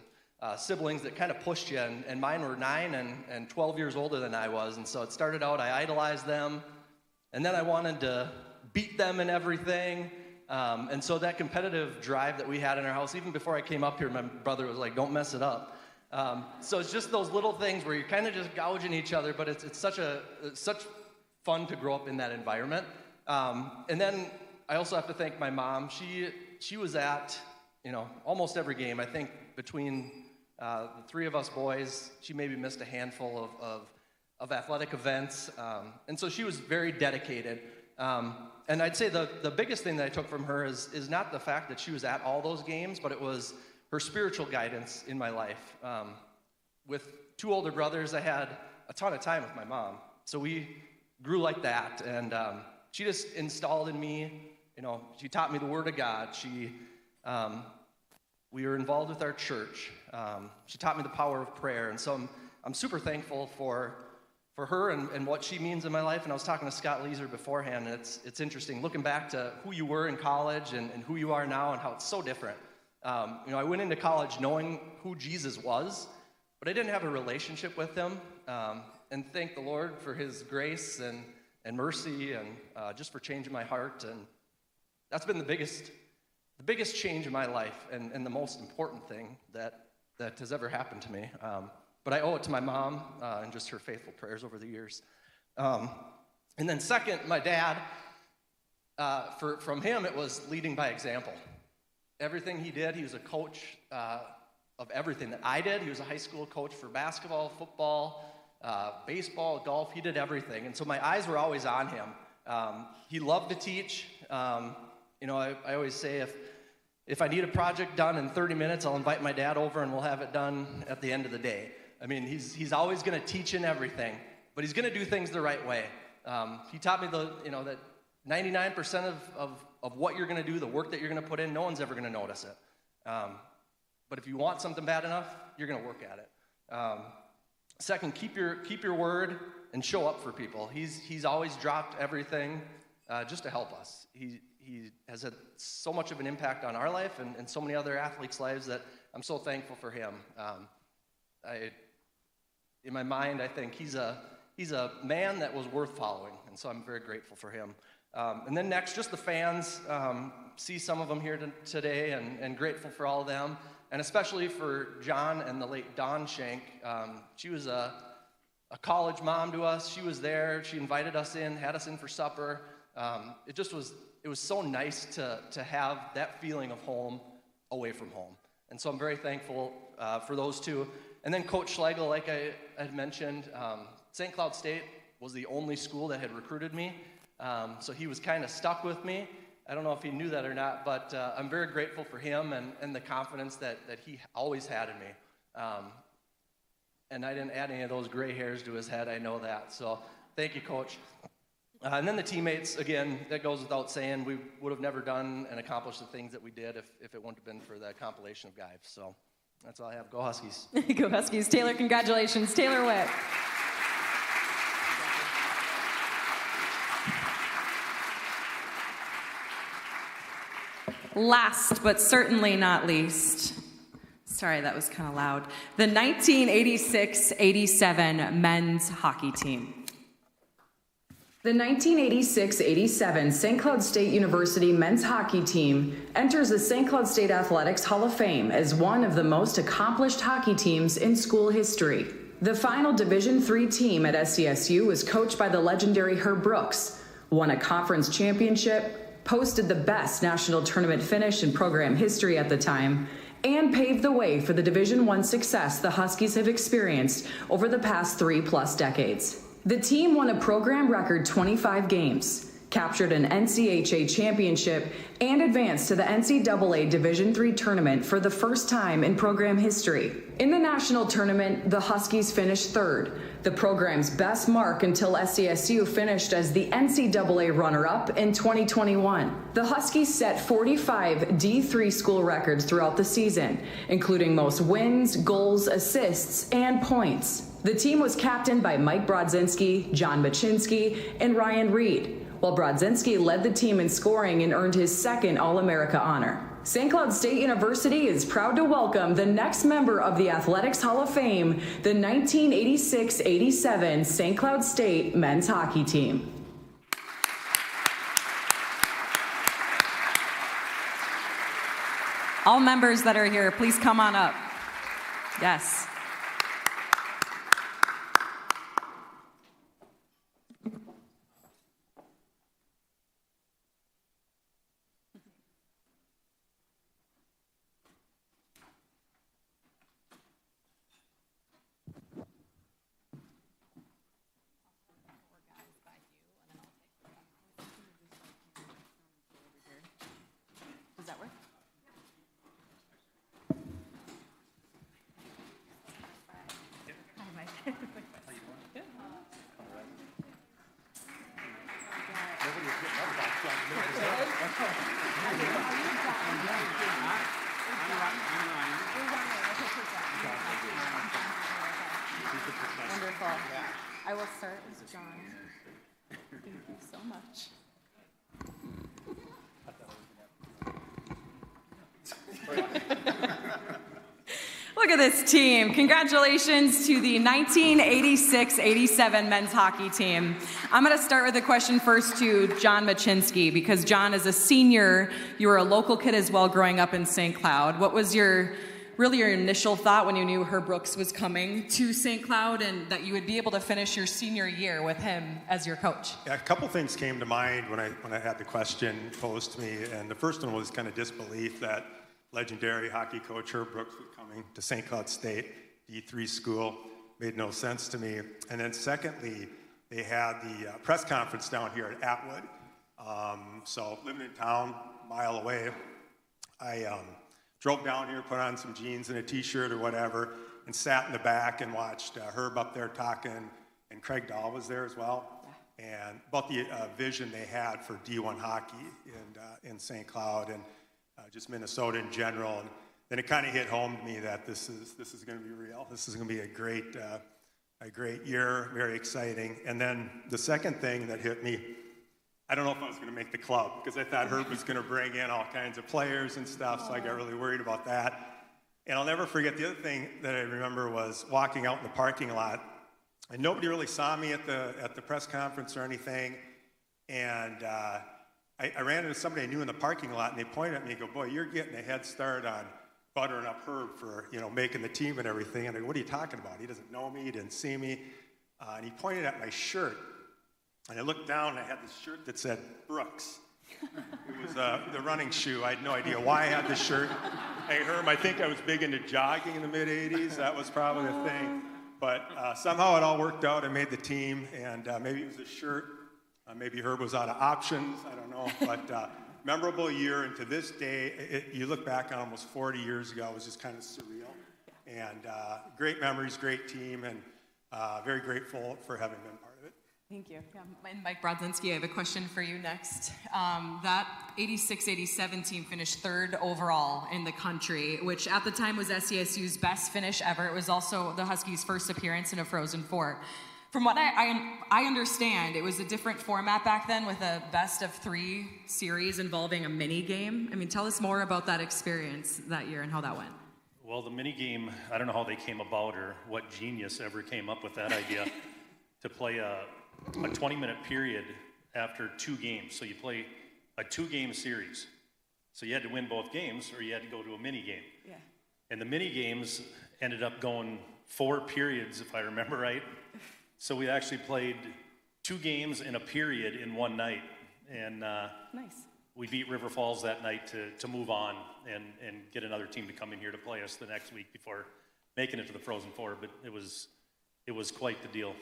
siblings that kind of pushed you, and mine were 9 and 12 years older than I was, and so it started out, I idolized them, and then I wanted to beat them in everything, and so that competitive drive that we had in our house, even before I came up here, my brother was like, don't mess it up. So it's just those little things where you're kind of just gouging each other, but it's such fun to grow up in that environment. And then I also have to thank my mom. She was at, almost every game. I think between the 3 of us boys, she maybe missed a handful of athletic events. And so she was very dedicated. And I'd say the biggest thing that I took from her is not the fact that she was at all those games, but it was her spiritual guidance in my life. With 2 older brothers, I had a ton of time with my mom. So we grew like that. And she just installed in me, she taught me the Word of God. We were involved with our church. She taught me the power of prayer. And so I'm super thankful for her and what she means in my life. And I was talking to Scott Leeser beforehand, and it's interesting looking back to who you were in college and who you are now and how it's so different. I went into college knowing who Jesus was, but I didn't have a relationship with him. And thank the Lord for his grace and mercy and just for changing my heart. And that's been the biggest change in my life and the most important thing that has ever happened to me. But I owe it to my mom and just her faithful prayers over the years. And then second, my dad, from him, it was leading by example. Everything he did, he was a coach of everything that I did. He was a high school coach for basketball, football, baseball, golf. He did everything. And so my eyes were always on him. He loved to teach. I always say if I need a project done in 30 minutes, I'll invite my dad over and we'll have it done at the end of the day. I mean, he's always going to teach in everything, but he's going to do things the right way. He taught me that 99% of what you're going to do, the work that you're going to put in, no one's ever going to notice it. But if you want something bad enough, you're going to work at it. Second, keep your word and show up for people. He's always dropped everything just to help us. He has had so much of an impact on our life and so many other athletes' lives that I'm so thankful for him. In my mind, I think he's a man that was worth following, and so I'm very grateful for him. And then next, just the fans. See some of them here today, and grateful for all of them, and especially for John and the late Dawn Shank. She was a college mom to us. She was there. She invited us in, had us in for supper. It was so nice to have that feeling of home away from home. And so I'm very thankful for those two. And then Coach Schlegel, like I had mentioned, St. Cloud State was the only school that had recruited me. So he was kind of stuck with me. I don't know if he knew that or not, but I'm very grateful for him and the confidence that he always had in me. And I didn't add any of those gray hairs to his head, I know that. So thank you, Coach. And then the teammates, again, that goes without saying, we would have never done and accomplished the things that we did if it wouldn't have been for the compilation of guys. So That's all I have. Go Huskies. Go Huskies. Taylor, congratulations. Taylor Witt. Last but certainly not least, sorry, that was kind of loud, the 1986-87 men's hockey team. The 1986-87 St. Cloud State University men's hockey team enters the St. Cloud State Athletics Hall of Fame as one of the most accomplished hockey teams in school history. The final Division III team at SCSU was coached by the legendary Herb Brooks, won a conference championship, posted the best national tournament finish in program history at the time, and paved the way for the Division I success the Huskies have experienced over the past 3+ decades. The team won a program record 25 games, captured an NCHA championship, and advanced to the NCAA Division III tournament for the first time in program history. In the national tournament, the Huskies finished third, the program's best mark until SCSU finished as the NCAA runner-up in 2021. The Huskies set 45 D3 school records throughout the season, including most wins, goals, assists, and points. The team was captained by Mike Brodzinski, John Machinsky, and Ryan Reed, while Brodzinski led the team in scoring and earned his second All-America honor. St. Cloud State University is proud to welcome the next member of the Athletics Hall of Fame, the 1986-87 St. Cloud State men's hockey team. All members that are here, please come on up. Yes. Does that work? Wonderful. I will start with John. Thank you so much. Look at this team. Congratulations to the 1986-87 men's hockey team. I'm going to start with a question first to John Machinsky, because John is a senior. You were a local kid as well growing up in St. Cloud. What was your initial thought when you knew Herb Brooks was coming to St. Cloud and that you would be able to finish your senior year with him as your coach? Yeah, a couple things came to mind when I had the question posed to me, and the first one was kind of disbelief that legendary hockey coach Herb Brooks was coming to St. Cloud State, D3 school. Made no sense to me. And then secondly, they had the press conference down here at Atwood. So living in town, a mile away, I drove down here, put on some jeans and a t-shirt or whatever, and sat in the back and watched Herb up there talking, and Craig Dahl was there as well, and about the vision they had for D1 hockey in St. Cloud and just Minnesota in general. And then it kind of hit home to me that this is going to be real. This is going to be a great year, very exciting. And then the second thing that hit me, I don't know if I was going to make the club, because I thought Herb was going to bring in all kinds of players and stuff, so I got really worried about that. And I'll never forget, the other thing that I remember was walking out in the parking lot, and nobody really saw me at the press conference or anything. And I ran into somebody I knew in the parking lot, and they pointed at me and go, "Boy, you're getting a head start on buttering up Herb for making the team and everything." And I go, "What are you talking about? He doesn't know me, he didn't see me." And he pointed at my shirt. And I looked down, and I had this shirt that said Brooks. It was the running shoe. I had no idea why I had this shirt. Hey, Herb, I think I was big into jogging in the mid-'80s. That was probably the thing. But somehow it all worked out. I made the team, and maybe it was the shirt. Maybe Herb was out of options. I don't know. But memorable year, and to this day, you look back on almost 40 years ago, it was just kind of surreal. And great memories, great team, and very grateful for having been part of it. Thank you. Yeah, and Mike Brodzinski, I have a question for you next. That 86-87 team finished 3rd overall in the country, which at the time was SCSU's best finish ever. It was also the Huskies' first appearance in a Frozen Four. From what I understand, it was a different format back then with a best-of-3 series involving a mini game. I mean, tell us more about that experience that year and how that went. Well, the mini game, I don't know how they came about or what genius ever came up with that idea to play a 20-minute period after 2 games. So you play a 2-game series. So you had to win both games or you had to go to a mini game. Yeah. And the mini games ended up going 4 periods, if I remember right. So we actually played 2 games in a period in one night. And nice. We beat River Falls that night to move on and get another team to come in here to play us the next week before making it to the Frozen Four. But it was quite the deal.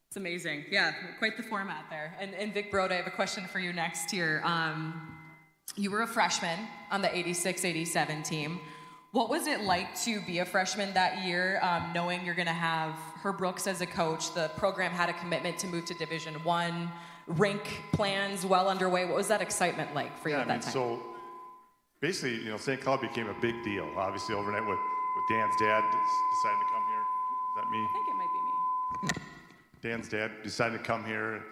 It's amazing. Yeah, quite the format there. And Vic Brode, I have a question for you next here. You were a freshman on the 86-87 team. What was it like to be a freshman that year, knowing you're going to have Herb Brooks as a coach? The program had a commitment to move to Division I, rink plans well underway. What was that excitement like for you at that time? So basically, St. Cloud became a big deal. Obviously, overnight with Dan's dad deciding to come here. Is that me? I think it might be me. Dan's dad decided to come here.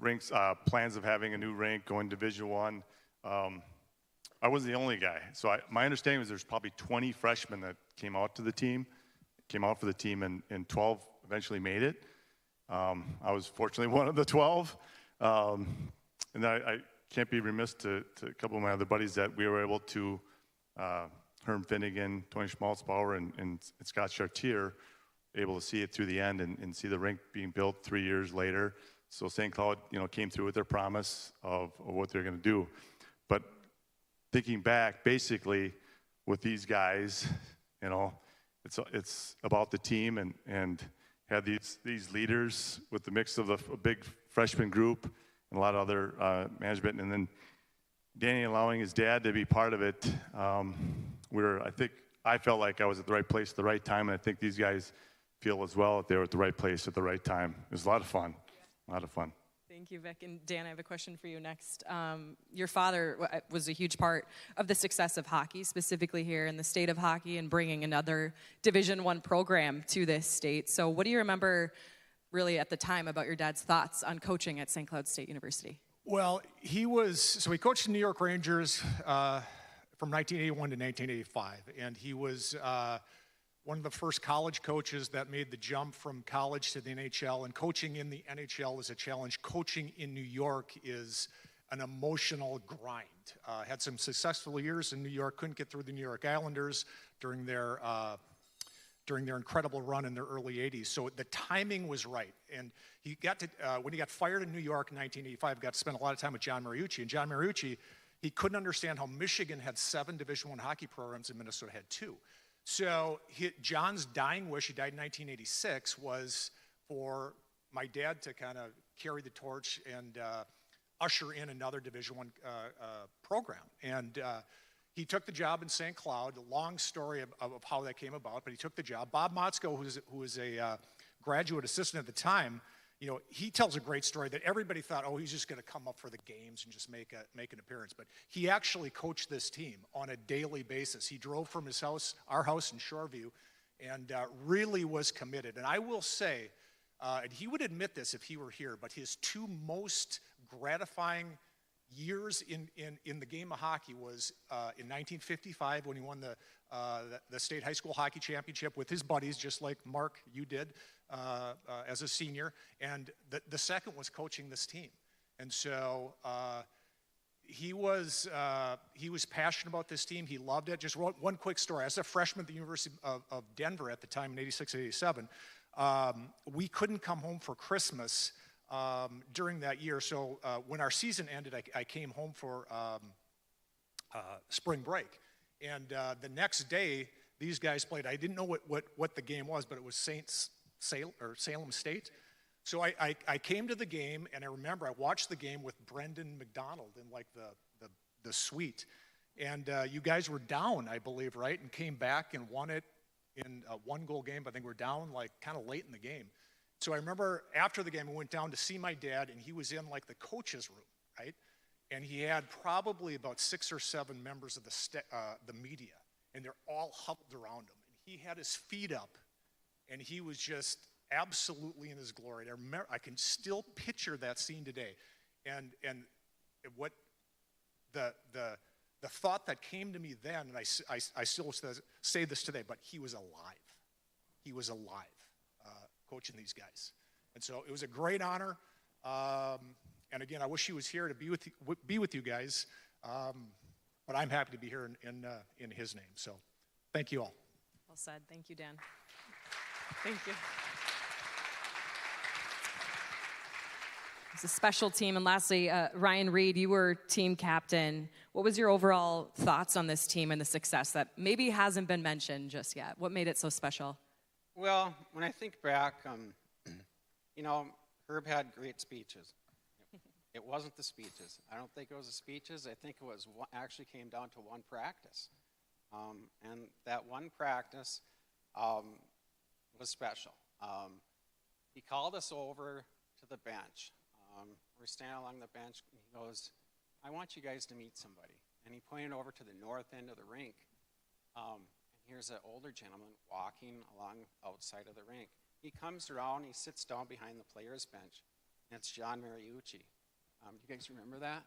Rinks, plans of having a new rink, going Division I. I wasn't the only guy. So my understanding was there's probably 20 freshmen that came out for the team, and 12 eventually made it. I was fortunately one of the 12. And I can't be remiss to a couple of my other buddies that we were able to, Herm Finnegan, Tony Schmaltzbauer, and Scott Chartier, able to see it through the end and see the rink being built 3 years later. So St. Cloud, came through with their promise of what they're going to do. But thinking back, basically, with these guys, it's about the team and had these leaders with the mix of a big freshman group and a lot of other management, and then Danny allowing his dad to be part of it. I felt like I was at the right place at the right time, and I think these guys feel as well that they were at the right place at the right time. It was a lot of fun, Thank you, Vic. And Dan, I have a question for you next. Your father was a huge part of the success of hockey, specifically here in the state of hockey, and bringing another Division I program to this state. So what do you remember really at the time about your dad's thoughts on coaching at St. Cloud State University? Well, he coached the New York Rangers from 1981 to 1985, and he was one of the first college coaches that made the jump from college to the NHL, and coaching in the NHL is a challenge. Coaching in New York is an emotional grind. Had some successful years in New York, couldn't get through the New York Islanders during their incredible run in their early 80s. So the timing was right. And he got to, when he got fired in New York in 1985, got to spend a lot of time with John Mariucci. And John Mariucci, he couldn't understand how Michigan had 7 Division I hockey programs and Minnesota had 2. So John's dying wish, he died in 1986, was for my dad to kind of carry the torch and usher in another Division I program. And he took the job in St. Cloud. A long story of how that came about, but he took the job. Bob Motzko, who was a graduate assistant at the time, he tells a great story that everybody thought, oh, he's just going to come up for the games and just make an appearance. But he actually coached this team on a daily basis. He drove from his house, our house in Shoreview, and really was committed. And I will say, and he would admit this if he were here, but his 2 most gratifying years in the game of hockey was in 1955 when he won the state high school hockey championship with his buddies, just like Mark, you did as a senior. And the second was coaching this team. And so he was passionate about this team. He loved it. Just one quick story. As a freshman at the University of Denver at the time in 86, 87, we couldn't come home for Christmas during that year. So when our season ended, I came home for spring break. And the next day, these guys played. I didn't know what the game was, but it was Salem State. So I came to the game, and I remember I watched the game with Brendan McDonald in like the suite. And you guys were down, I believe, right? And came back and won it in a 1-goal game. But I think we're down like kind of late in the game. So I remember after the game, I went down to see my dad, and he was in like the coach's room, right? And he had probably about 6 or 7 members of the media, and they're all huddled around him. And he had his feet up, and he was just absolutely in his glory. I can still picture that scene today. And what the thought that came to me then, and I still say this today, but he was alive. He was alive, coaching these guys. And so it was a great honor. And again, I wish he was here to be with you guys. But I'm happy to be here in his name. So thank you all. Well said. Thank you, Dan. Thank you. It's a special team. And lastly, Ryan Reed, you were team captain. What was your overall thoughts on this team and the success that maybe hasn't been mentioned just yet? What made it so special? Well, when I think back, Herb had great speeches. It wasn't the speeches. I don't think it was the speeches. I think it was actually came down to one practice. And that one practice was special. He called us over to the bench. We're standing along the bench, and he goes, I want you guys to meet somebody. And he pointed over to the north end of the rink. And here's an older gentleman walking along outside of the rink. He comes around, he sits down behind the players' bench, and it's John Mariucci. Do you guys remember that?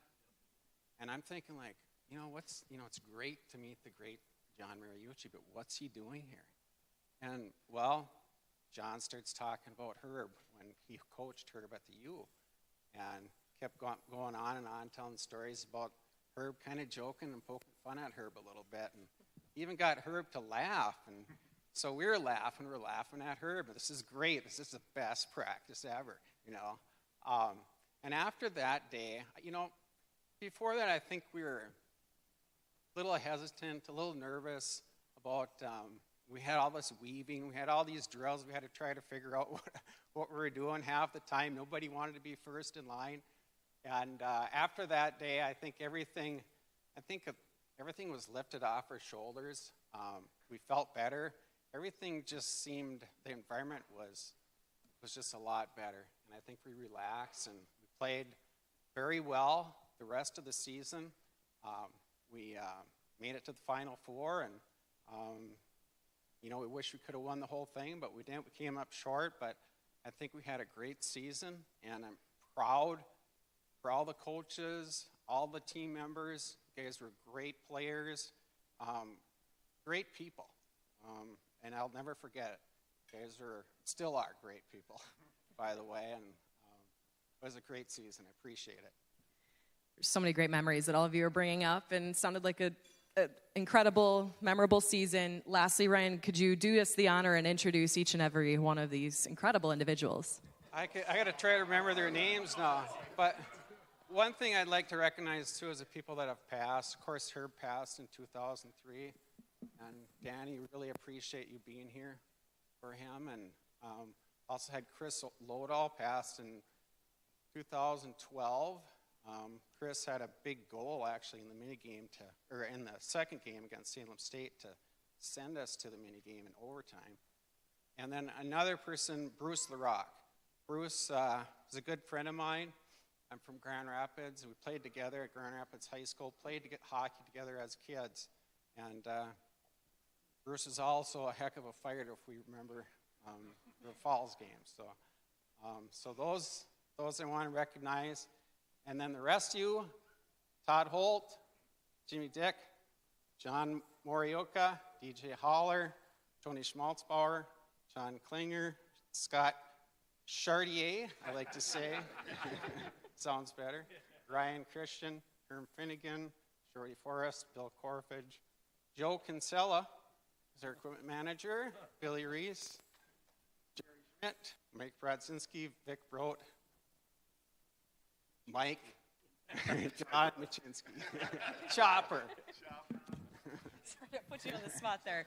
And I'm thinking it's great to meet the great John Mariucci, but what's he doing here? And, well, John starts talking about Herb when he coached Herb at the U, and kept going on and on, telling stories about Herb kind of joking and poking fun at Herb a little bit, and even got Herb to laugh. And so we're laughing at Herb. This is great. This is the best practice ever, And after that day, before that, I think we were a little hesitant, a little nervous about, we had all this weaving, we had all these drills, we had to try to figure out what we were doing half the time. Nobody wanted to be first in line. And after that day, I think everything was lifted off our shoulders. We felt better. Everything just seemed, the environment was just a lot better. And I think we relaxed and we played very well the rest of the season. We made it to the Final Four, and we wish we could have won the whole thing, but we didn't. We came up short, but I think we had a great season, and I'm proud for all the coaches, all the team members. You guys were great players, great people, and I'll never forget it. You guys still are great people, by the way, and it was a great season. I appreciate it. There's so many great memories that all of you are bringing up, and sounded like an incredible, memorable season. Lastly, Ryan, could you do us the honor and introduce each and every one of these incredible individuals? I got to try to remember their names now, but one thing I'd like to recognize, too, is the people that have passed. Of course, Herb passed in 2003, and Danny, really appreciate you being here for him, and also had Chris Lodahl passed in 2012. Chris had a big goal, actually, in the minigame in the second game against Salem State to send us to the minigame in overtime. And then another person, Bruce LaRock. Bruce is a good friend of mine. I'm from Grand Rapids. We played together at Grand Rapids High School, played to get hockey together as kids. And Bruce is also a heck of a fighter, if we remember the Falls game. So those I want to recognize. And then the rest of you, Todd Holt, Jimmy Dick, John Morioka, DJ Holler, Tony Schmaltzbauer, John Klinger, Scott Chartier, I like to say. Sounds better. Ryan Christian, Herm Finnegan, Shorty Forrest, Bill Corfage, Joe Kinsella is our equipment manager, Billy Reese, Jerry Schmidt, Mike Brodzinski, Vic Brodt, Mike, John Machinsky, Chopper. Sorry to put you on the spot there.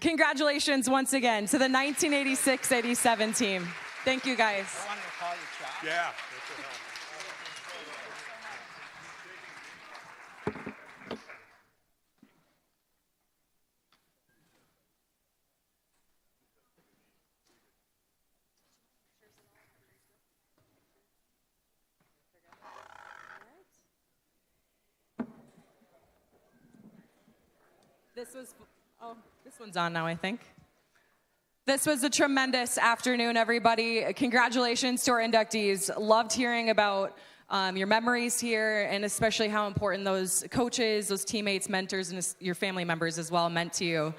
Congratulations once again to the 1986-87 team. Thank you, guys. I wanted to call you Chopper. Yeah. This one's on now, I think. This was a tremendous afternoon, everybody. Congratulations to our inductees. Loved hearing about your memories here, and especially how important those coaches, those teammates, mentors, and your family members as well meant to you.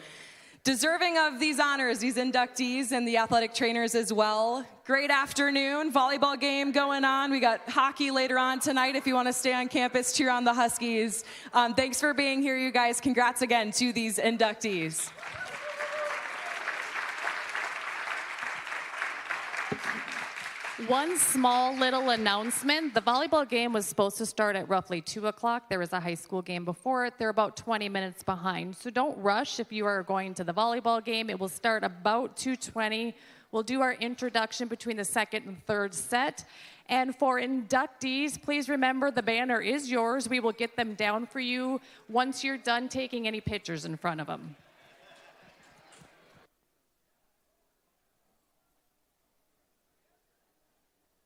Deserving of these honors, these inductees and the athletic trainers as well. Great afternoon, volleyball game going on. We got hockey later on tonight if you want to stay on campus, cheer on the Huskies. Thanks for being here, you guys. Congrats again to these inductees. One small little announcement. The volleyball game was supposed to start at roughly 2 o'clock. There was a high school game before it. They're about 20 minutes behind. So don't rush if you are going to the volleyball game. It will start about 2:20. We'll do our introduction between the second and third set. And for inductees, please remember the banner is yours. We will get them down for you once you're done taking any pictures in front of them.